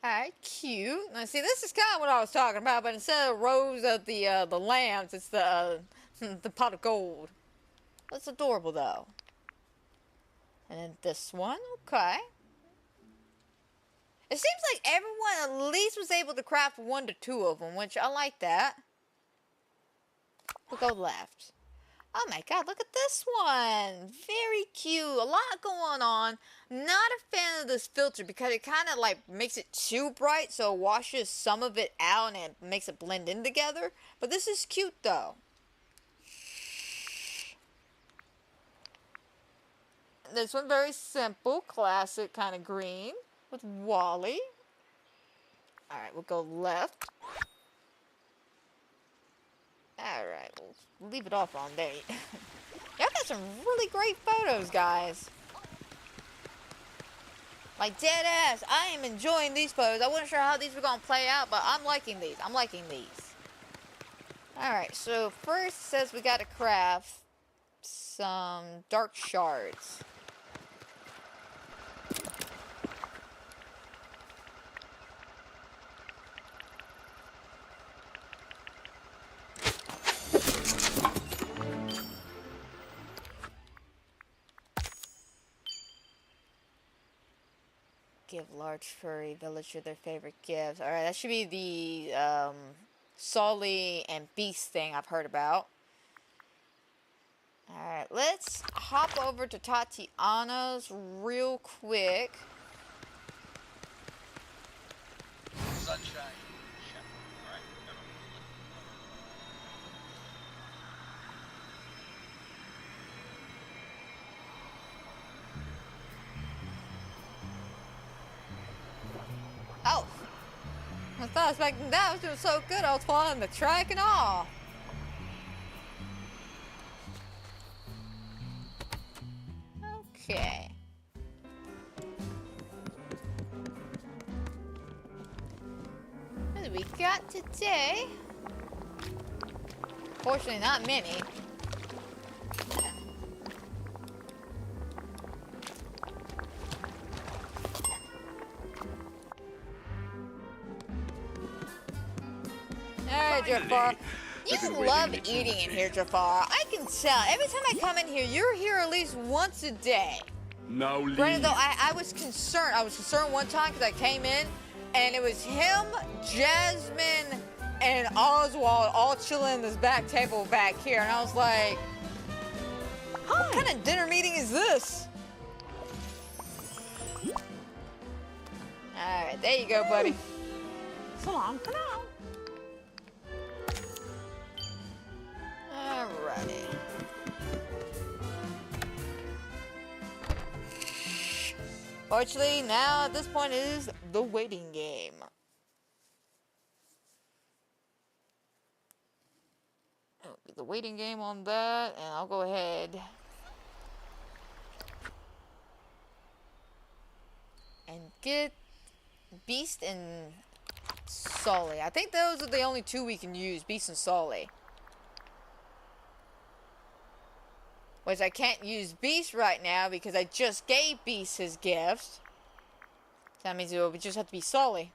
Alright, cute. Now see, this is kind of what I was talking about, but instead of rows of the lambs, it's the the pot of gold. That's adorable though. And then this one, okay. It seems like everyone at least was able to craft 1 to 2 of them, which I like that. We'll go left. Oh my god, look at this one. Very cute. A lot going on. Not a fan of this filter because it kind of like makes it too bright, so it washes some of it out and it makes it blend in together. But this is cute though. This one very simple, classic kind of green with Wally. Alright, we'll go left. Alright, we'll leave it off on there. Y'all got some really great photos, guys. Like, dead ass, I am enjoying these photos. I wasn't sure how these were going to play out, but I'm liking these. I'm liking these. Alright, so first it says we got to craft some dark shards. Give large furry villager their favorite gifts. Alright, that should be the Sully and Beast thing I've heard about. Alright, let's hop over to Tatiana's real quick. Sunshine. Alright. Oh! I thought I was making that. I was doing so good. I was following the track and all. Okay. What do we got today? Fortunately, not many. Alright, Jafar. You love eating in here, Jafar. I can tell. Every time I come in here, you're here at least once a day. Now leave. Granted, though, I was concerned. I was concerned one time because I came in, and it was him, Jasmine, and Oswald all chilling in this back table back here. And I was like, what kind of dinner meeting is this? Alright, there you go, buddy. So long for now. Alrighty. Fortunately, now at this point it is the waiting game. It'll be the waiting game on that, and I'll go ahead and get Beast and Sully. I think those are the only two we can use, Beast and Sully. Which I can't use Beast right now because I just gave Beast his gift. That means it will just have to be Sully.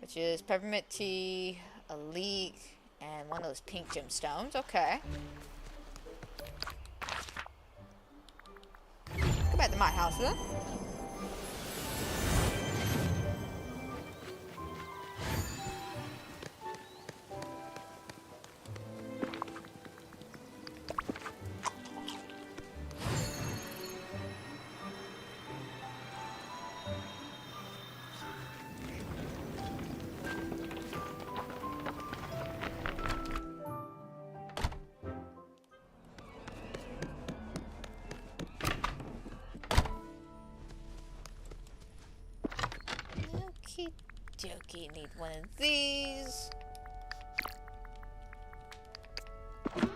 Which is peppermint tea, a leek, and one of those pink gemstones. Okay. Go back to my house then. Okie dokie, need one of these. And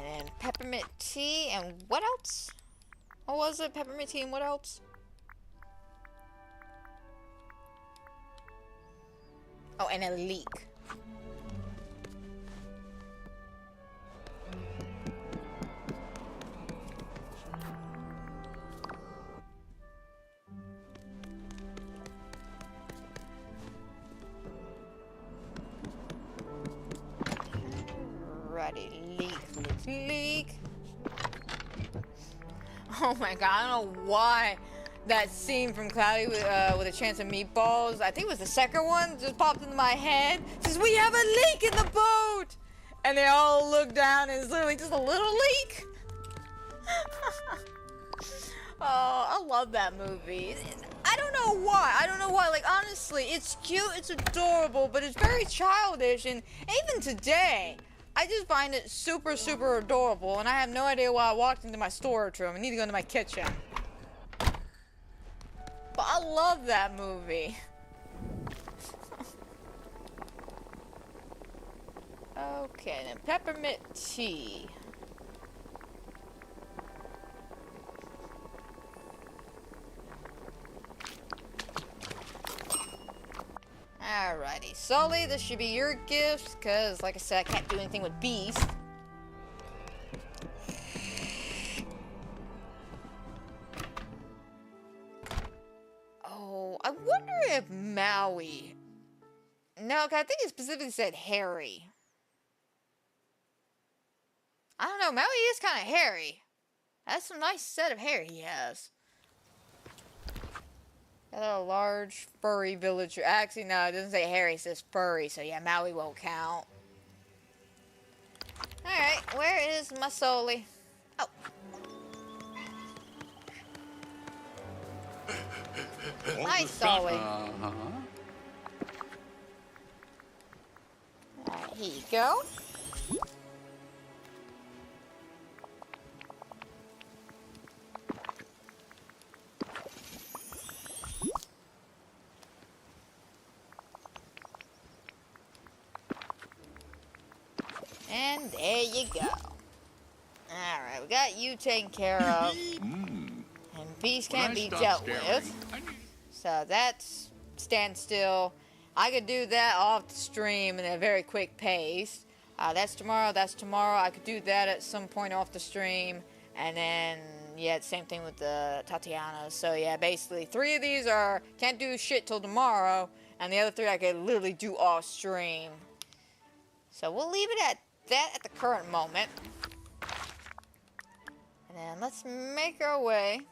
then peppermint tea, and what else? What was it? Peppermint tea and what else? Oh, and a leek. Leak. Oh my god, I don't know why that scene from Cloudy with a Chance of Meatballs, I think it was the second one, just popped into my head. It says, we have a leak in the boat! And they all look down and it's literally just a little leak. Oh, I love that movie. I don't know why. Like, honestly, it's cute, it's adorable, but it's very childish. And even today, I just find it super, super adorable. And I have no idea why I walked into my storage room. I need to go into my kitchen. But I love that movie. Okay, then peppermint tea. Alrighty, Sully, this should be your gift, because, like I said, I can't do anything with Beast. Oh, I wonder if Maui... No, I think it specifically said Harry. I don't know, Maui is kind of hairy. That's a nice set of hair he has. Got a large furry villager. Actually, no, it doesn't say hairy, it says furry, so yeah, Maui won't count. Alright, where is my Sully? Oh. Hi, Sully. Alright, here you go. And there you go. Alright, we got you taken care of. And Beast can't be dealt with. So that's standstill. I could do that off the stream in a very quick pace. That's tomorrow. I could do that at some point off the stream. And then, yeah, same thing with the Tatiana. So yeah, basically 3 of these can't do shit till tomorrow. And the other 3 I could literally do off stream. So we'll leave it at that at the current moment. And then let's make our way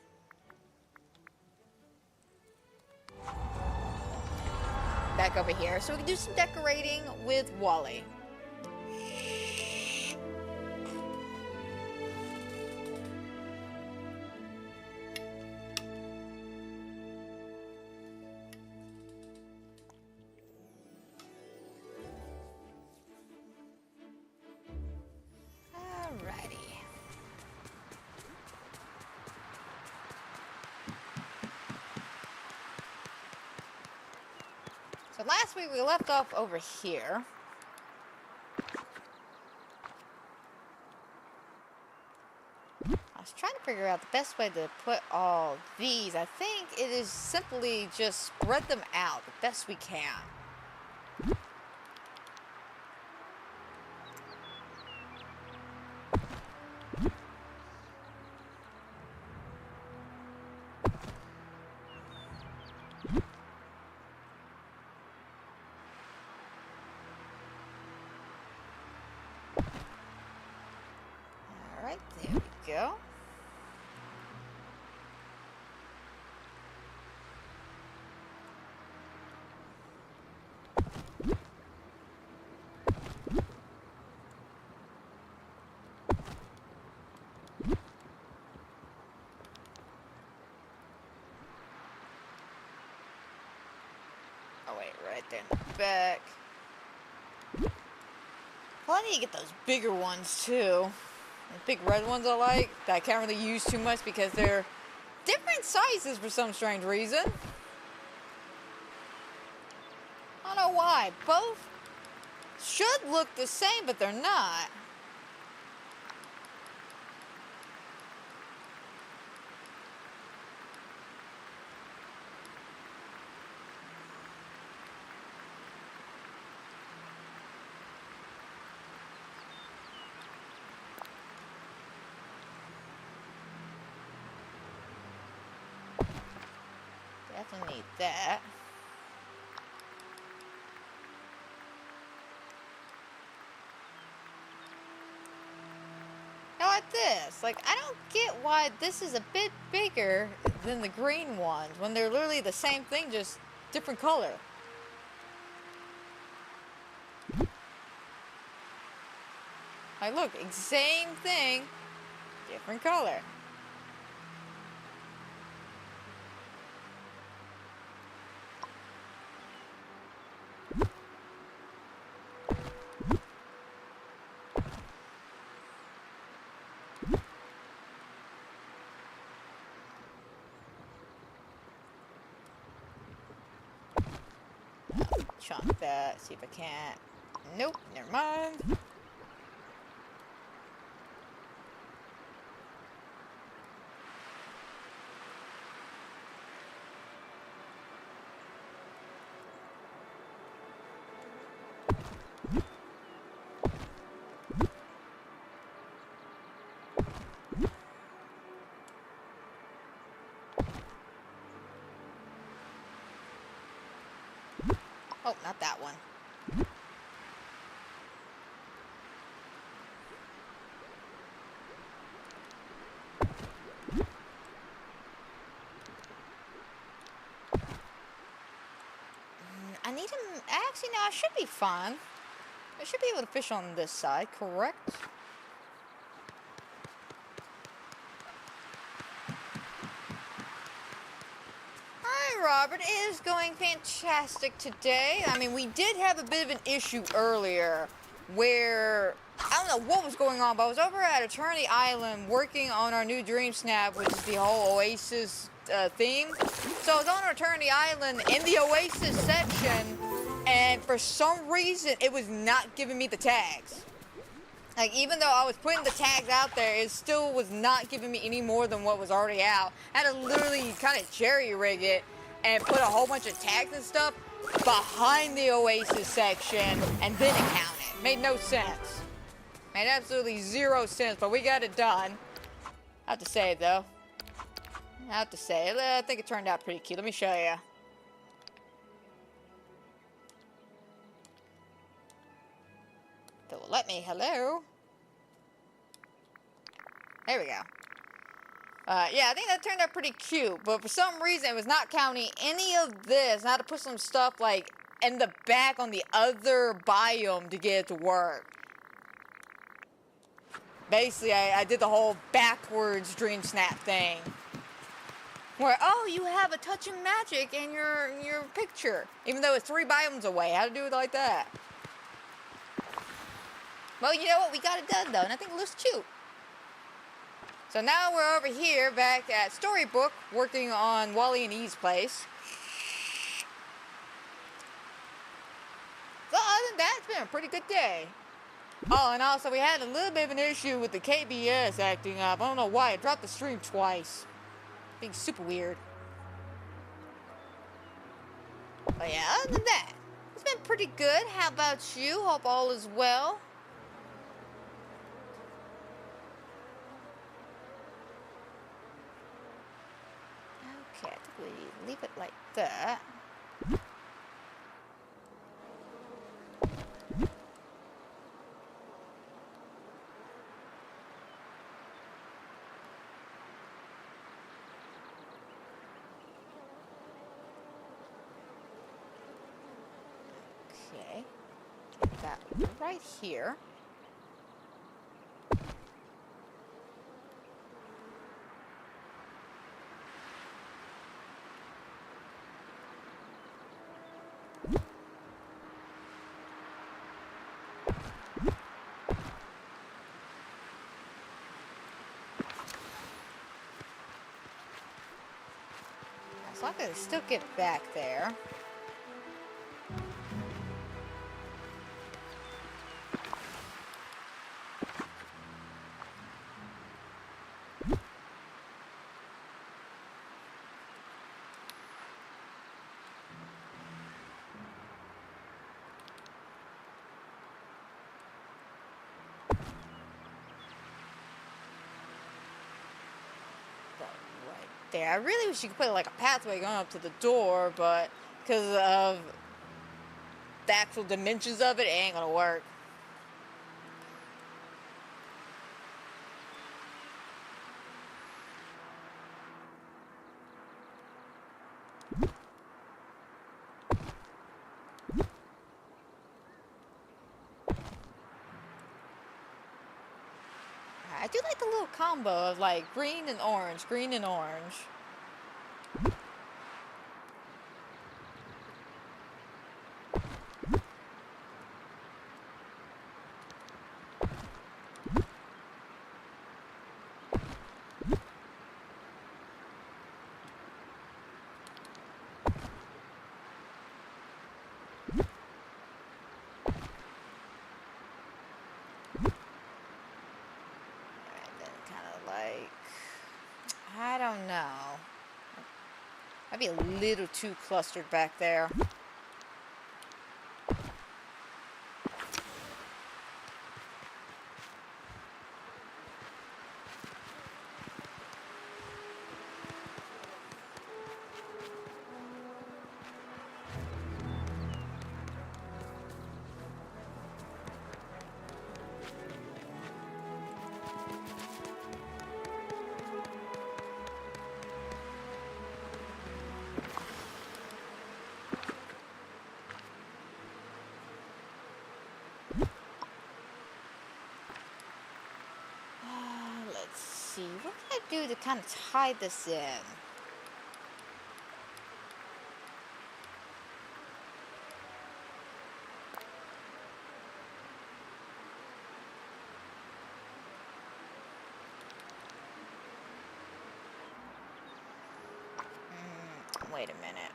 back over here so we can do some decorating with Wally. So last week we left off over here. I was trying to figure out the best way to put all these. I think it is simply just spread them out the best we can. Alright, there we go. Oh wait, right there in the back. Well, I need to get those bigger ones too. The big red ones I like, that I can't really use too much because they're different sizes for some strange reason. I don't know why. Both should look the same, but they're not. Definitely need that. about this. Like, I don't get why this is a bit bigger than the green ones when they're literally the same thing, just different color. Like, look, same thing, different color. Chunk that, see if I can't. Nope, never mind. Oh, not that one. I need him. Actually, no, I should be fine. I should be able to fish on this side, correct? Hi, Robert. It is going fantastic today. I mean, we did have a bit of an issue earlier where I don't know what was going on, but I was over at Eternity Island working on our new Dreamsnap, which is the whole Oasis theme. So I was on Eternity Island in the Oasis section, and for some reason it was not giving me the tags. Like, even though I was putting the tags out there, it still was not giving me any more than what was already out. I had to literally kind of jerry-rig it and put a whole bunch of tags and stuff behind the Oasis section, and then it counted. Made no sense. Made absolutely zero sense, but we got it done. I have to say it, though. I have to say it. I think it turned out pretty cute. Let me show you. If it will let me. Hello? There we go. Yeah, I think that turned out pretty cute, but for some reason it was not counting any of this. I had to put some stuff, like, in the back on the other biome to get it to work. Basically, I did the whole backwards Dreamsnap thing. Where, oh, you have a touch of magic in your picture. Even though it's 3 biomes away. How to do it like that? Well, you know what? We got it done, though, and I think it looks cute. So now we're over here back at Storybook working on Wally and E's place. So other than that, it's been a pretty good day. Oh, and also we had a little bit of an issue with the KBS acting up. I don't know why. It dropped the stream twice. Being super weird. But yeah, other than that, it's been pretty good. How about you? Hope all is well. Okay, I think we leave it like that. Okay, get that right here. As long as I still get it back there. There. I really wish you could put like a pathway going up to the door, but because of the actual dimensions of it, it ain't gonna work. I do like the little combo of like green and orange, green and orange. I don't know. I'd be a little too clustered back there. Let's see, what can I do to kind of tie this in? Wait a minute.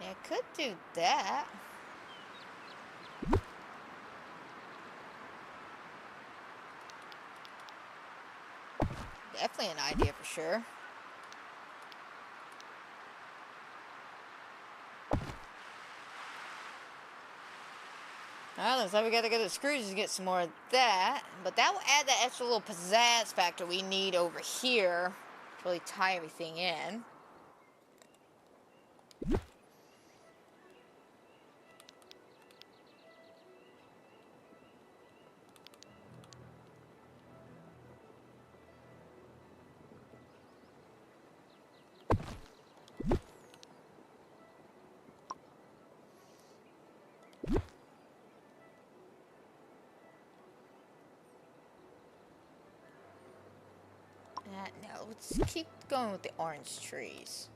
Yeah, I could do that. Definitely an idea for sure. Well, looks like we gotta go to the screws to get some more of that. But that will add that extra little pizzazz factor we need over here to really tie everything in. No, let's keep going with the orange trees.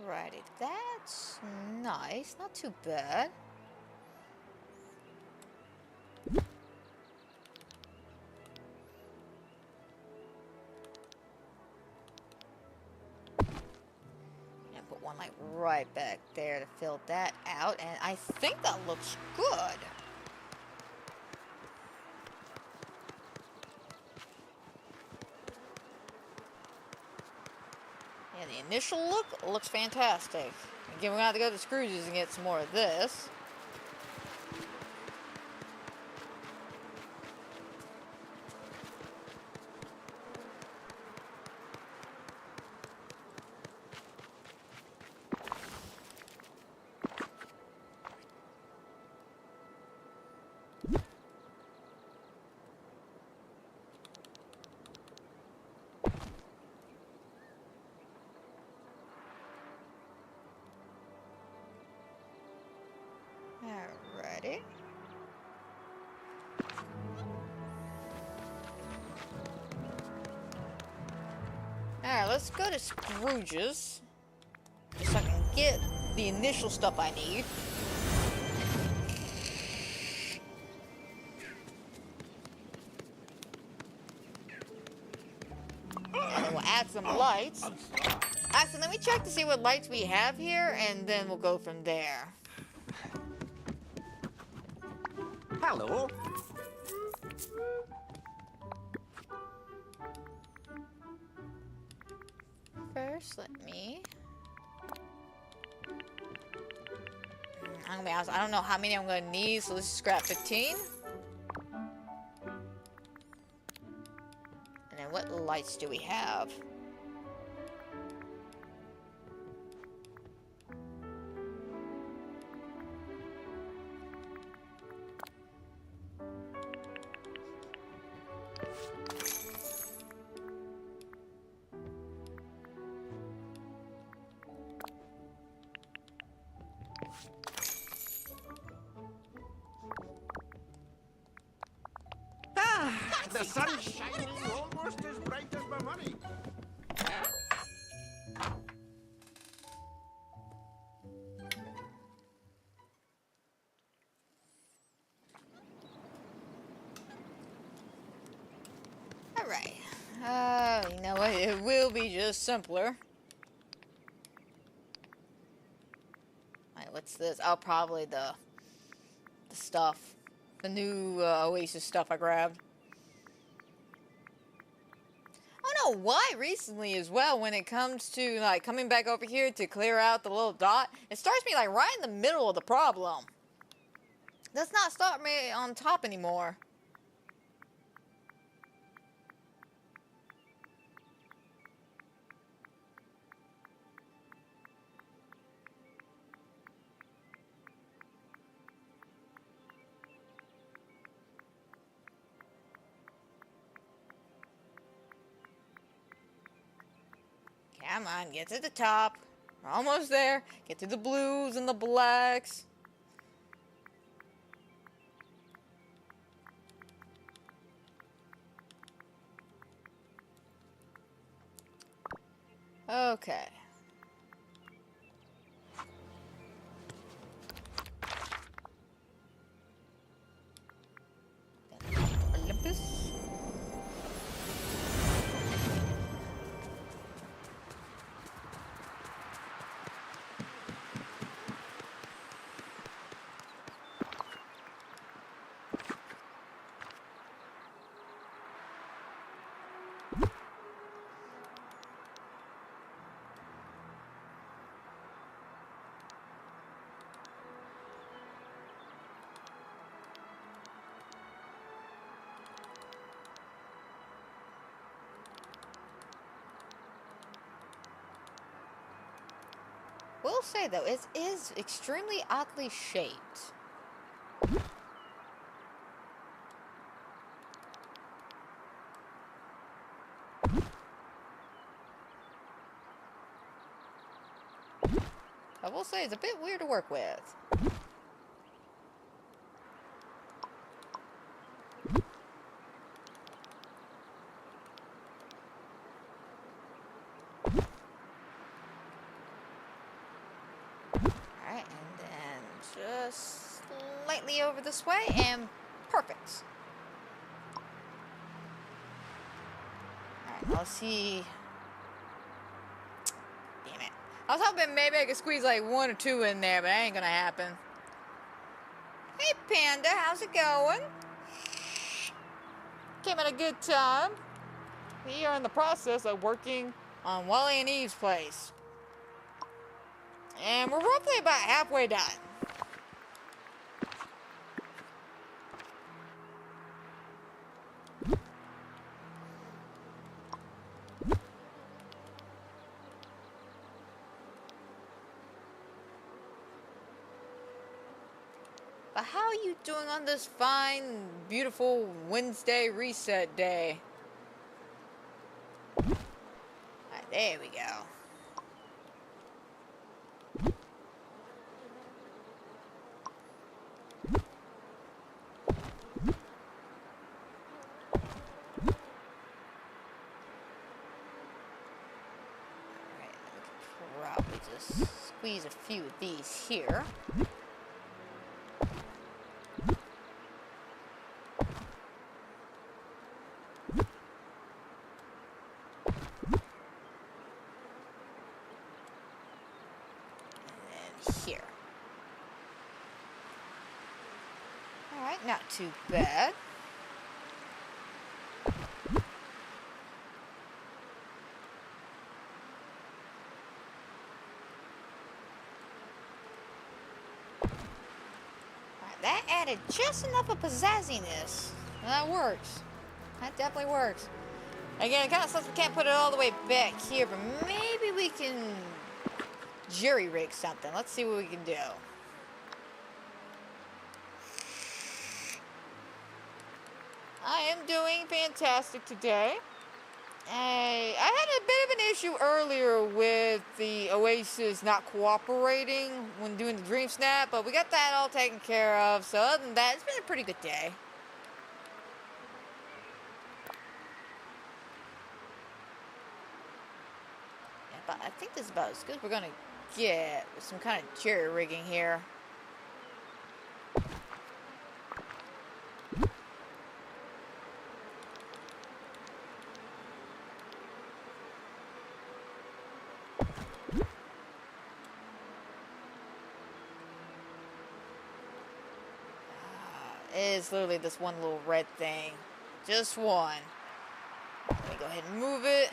Alrighty, that's nice, not too bad. One like right back there to fill that out, and I think that looks good. Yeah, the initial look looks fantastic. Again, we're gonna have to go to the screws and get some more of this. Alrighty. Alright, let's go to Scrooge's. Just so I can get the initial stuff I need. And then we'll add some lights. Actually, let me check to see what lights we have here, and then we'll go from there. Hello. First, let me... I'm gonna be honest, I don't know how many I'm gonna need, so let's scrap 15. And then what lights do we have? The sun's shining almost as bright as my money. Alright. You know what? It will be just simpler. Alright, what's this? Oh, probably the stuff. The new Oasis stuff I grabbed. I don't know why recently as well, when it comes to like coming back over here to clear out the little dot, it starts me like right in the middle of the problem. Does not start me on top anymore. Come on, get to the top. We're almost there. Get to the blues and the blacks. Okay. Olympus. Will say though, it is extremely oddly shaped. I will say it's a bit weird to work with. Alright, and then just slightly over this way, and perfect. Alright, let's see. Damn it. I was hoping maybe I could squeeze like one or two in there, but that ain't gonna happen. Hey Panda, how's it going? Came at a good time. We are in the process of working on Wally and Eve's place. And we're roughly about halfway done. But how are you doing on this fine, beautiful Wednesday reset day? Alright, there we go. Probably just squeeze a few of these here. And then here. Alright, not too bad. That added just enough of pizazziness. That works. That definitely works. Again, it kind of sucks we can't put it all the way back here, but maybe we can jury rig something. Let's see what we can do. I am doing fantastic today. I had a bit of an issue earlier with the Oasis not cooperating when doing the Dream Snap, but we got that all taken care of. So other than that, it's been a pretty good day. Yeah, but I think this is about as good as we're gonna get with some kind of jury rigging here. It is literally this one little red thing. Just one. Let me go ahead and move it.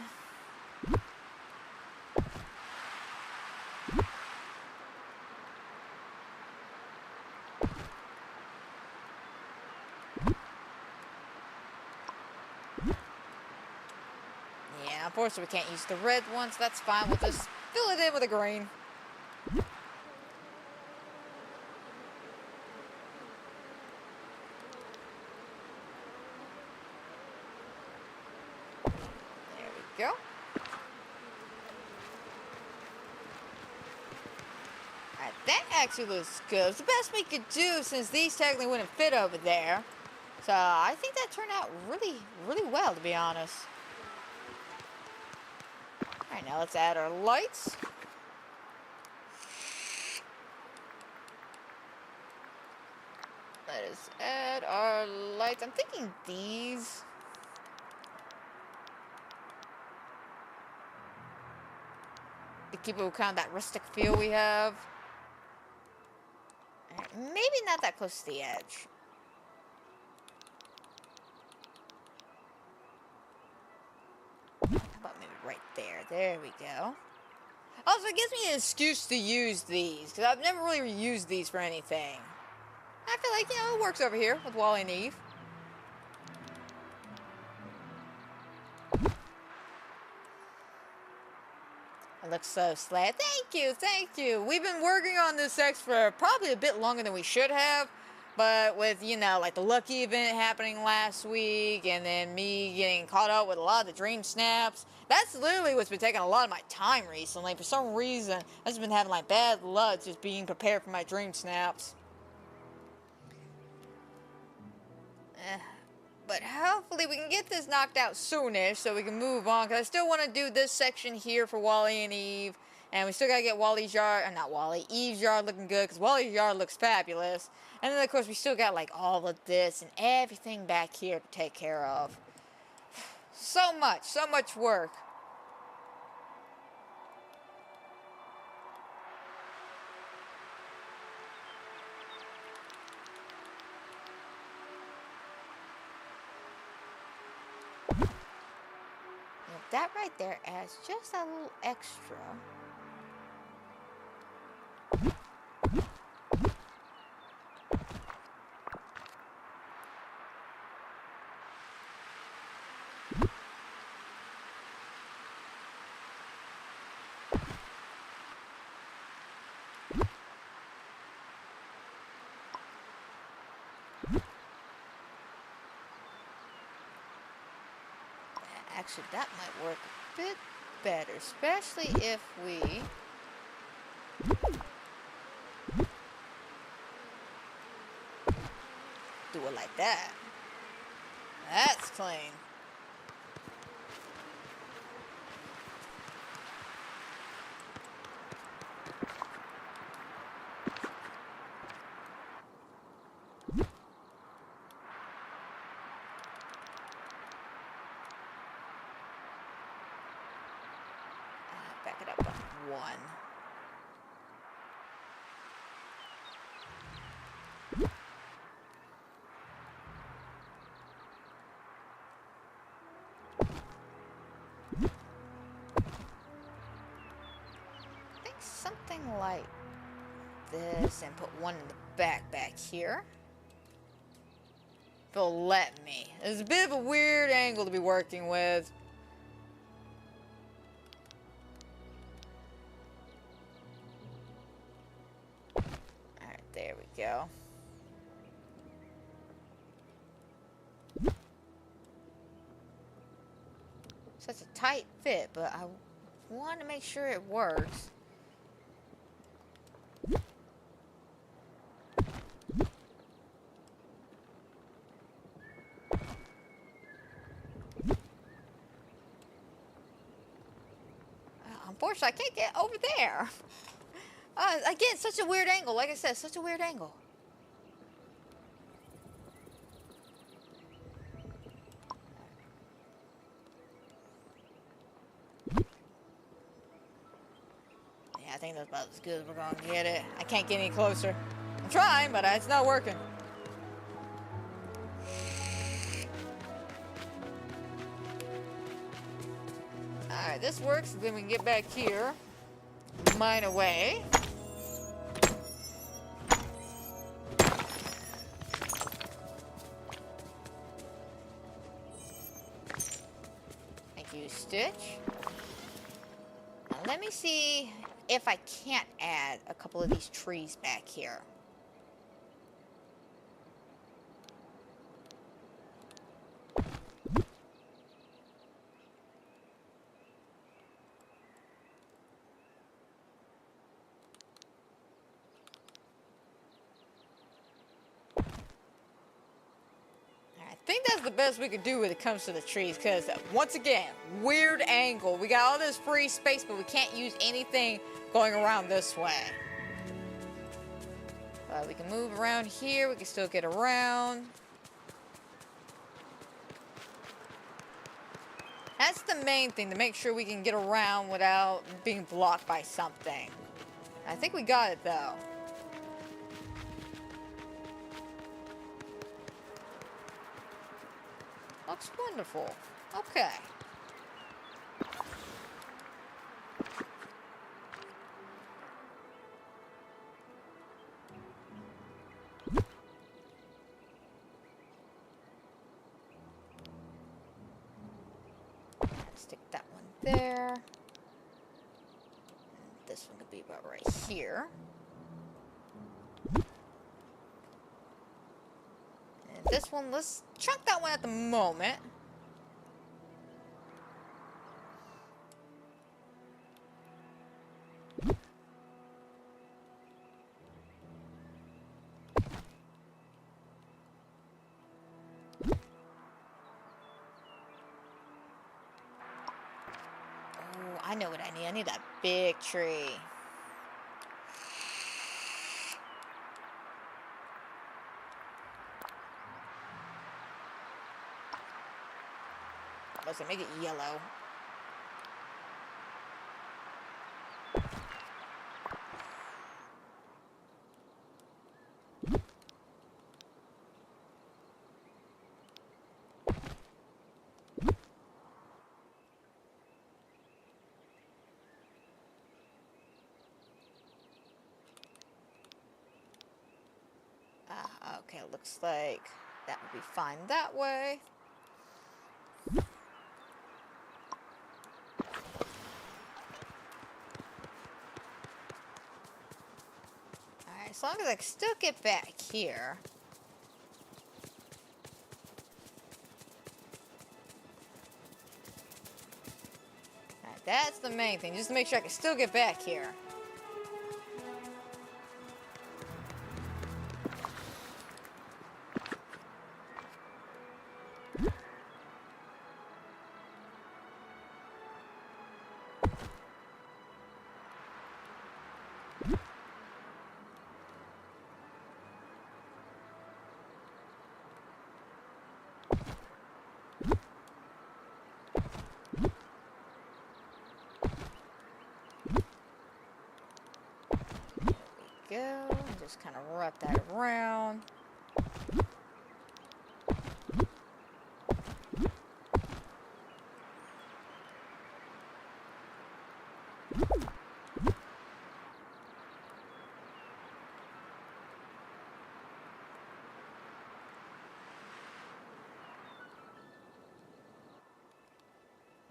Yeah, unfortunately we can't use the red one, so that's fine. We'll just fill it in with a green. Go. Alright, that actually looks good. It's the best we could do since these technically wouldn't fit over there. So I think that turned out really, really well, to be honest. Alright, now let's add our lights. Let us add our lights. I'm thinking these. To keep it with kind of that rustic feel we have. Maybe not that close to the edge. How about maybe right there? There we go. Also, it gives me an excuse to use these, because I've never really used these for anything. I feel like, you know, it works over here with Wally and Eve. It looks so slay. Thank you, thank you. We've been working on this X for probably a bit longer than we should have. But with, you know, like the Lucky event happening last week, and then me getting caught up with a lot of the Dream Snaps, that's literally what's been taking a lot of my time recently. For some reason, I've just been having like bad luck just being prepared for my Dream Snaps. But hopefully we can get this knocked out soonish so we can move on. Because I still want to do this section here for Wally and Eve. And we still got to get Wally's yard, or not Wally, Eve's yard looking good. Because Wally's yard looks fabulous. And then of course we still got like all of this and everything back here to take care of. So much work. That right there adds just a little extra. Actually, that might work a bit better, especially if we do it like that. That's clean. Back it up on one. I think something like this, and put one in the back here. If it'll let me. It's a bit of a weird angle to be working with. such a tight fit, but I want to make sure it works. Unfortunately, I can't get over there. Again, such a weird angle. Like I said, such a weird angle. Yeah, I think that's about as good as we're gonna get it. I can't get any closer. I'm trying, but it's not working. Alright, this works. Then we can get back here. Mine away. Thank you, Stitch. Now let me see if I can't add a couple of these trees back here. I think that's the best we could do when it comes to the trees, because once again, weird angle. We got all this free space, but we can't use anything going around this way. We can move around here. We can still get around. That's the main thing, to make sure we can get around without being blocked by something. I think we got it though. Looks wonderful. Okay. Stick that one there. And this one could be about right here. This one, let's chuck that one at the moment. Oh, I know what I need. I need that big tree. Let's make it yellow. Okay, looks like that would be fine that way. As long as I can still get back here. Alright, that's the main thing, just to make sure I can still get back here. Go, and just kind of wrap that around.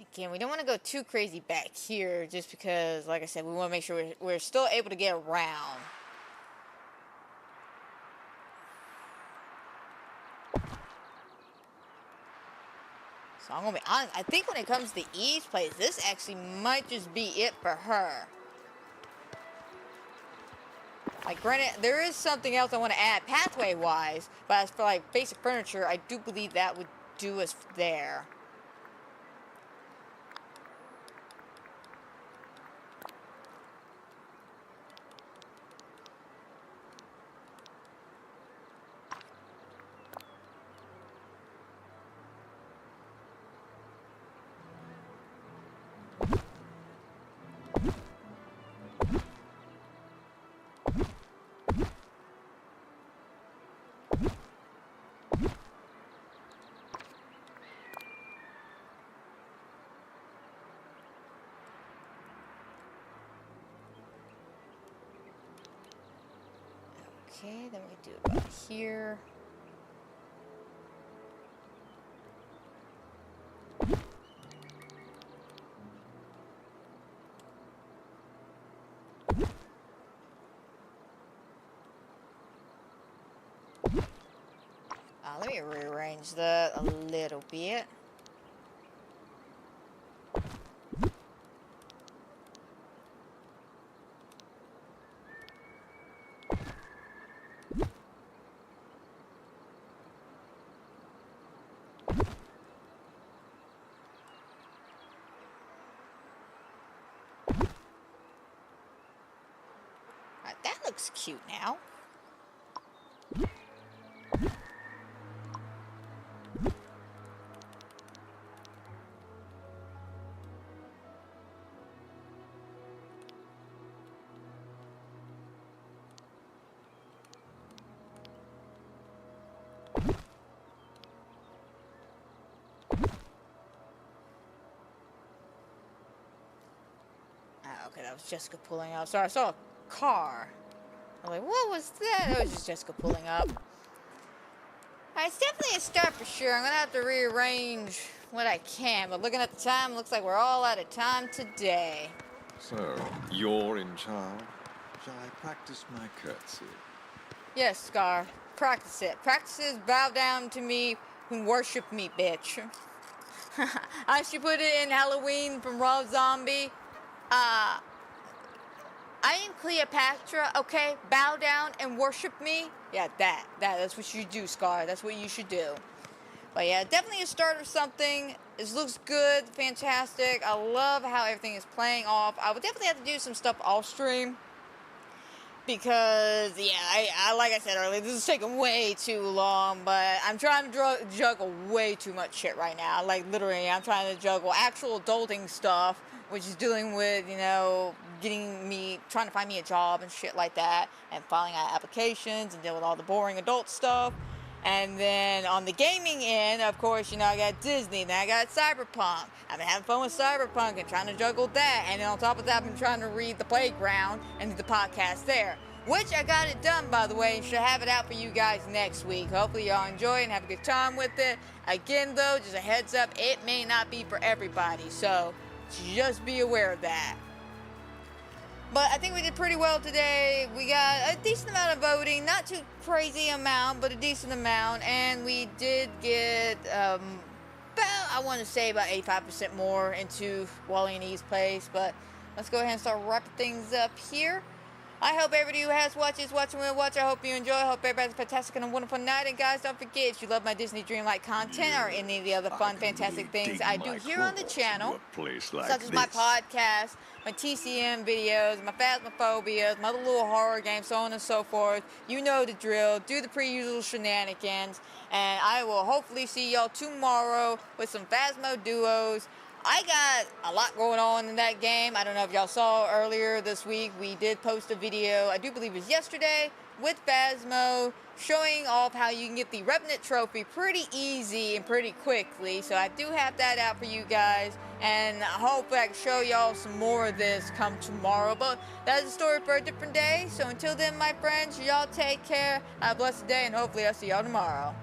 Again, we don't want to go too crazy back here, just because, like I said, we want to make sure we're still able to get around. So I'm gonna be honest, I think when it comes to Eve's place, this actually might just be it for her. Like, granted, there is something else I want to add pathway-wise, but as for, like, basic furniture, I do believe that would do us there. Okay, then we do about here. Let me rearrange that a little bit. Alright, that looks cute now. Okay, that was Jessica pulling up. Sorry, I saw a car. I was like, what was that? It was just Jessica pulling up. Alright, it's definitely a start for sure. I'm gonna have to rearrange what I can, but looking at the time, looks like we're all out of time today. So, you're in charge? Shall I practice my curtsy? Yes, Scar. Practice it. Practices bow down to me and worship me, bitch. I should put it in Halloween from Rob Zombie. I am Cleopatra, okay? Bow down and worship me. Yeah, that's what you do, Scar. That's what you should do. But yeah, definitely a start of something. This looks good, fantastic. I love how everything is playing off. I would definitely have to do some stuff off stream. Because, yeah, I like I said earlier, this is taking way too long, but I'm trying to juggle way too much shit right now. Like, literally, I'm trying to juggle actual adulting stuff, which is dealing with, you know, trying to find me a job and shit like that, and filing out applications and dealing with all the boring adult stuff. And then on the gaming end, of course, you know, I got Disney, then I got Cyberpunk. I've been having fun with Cyberpunk and trying to juggle that. And then on top of that, I've been trying to read The Playground and do the podcast there. Which I got it done, by the way, and should have it out for you guys next week. Hopefully y'all enjoy it and have a good time with it. Again, though, just a heads up, it may not be for everybody. So just be aware of that. But I think we did pretty well today. We got a decent amount of voting, not too crazy amount, but a decent amount. And we did get about, I want to say about 85% more into Wally and Eve's place. But let's go ahead and start wrapping things up here. I hope everybody who has watched is watching will watch. I hope you enjoy. I hope everybody has a fantastic and a wonderful night. And guys, don't forget, if you love my Disney Dreamlight content or any of the other fun, fantastic things I do here on the channel, such as my podcast, my TCM videos, my Phasmophobias, my little horror games, so on and so forth. You know the drill. Do the pre-usual shenanigans. And I will hopefully see y'all tomorrow with some Phasmo duos. I got a lot going on in that game. I don't know if y'all saw earlier this week, we did post a video, I do believe it was yesterday, with Phasmo, showing off how you can get the Revenant trophy pretty easy and pretty quickly. So I do have that out for you guys, and I hope I can show y'all some more of this come tomorrow. But that is a story for a different day. So until then, my friends, y'all take care, have a blessed day, and hopefully I'll see y'all tomorrow.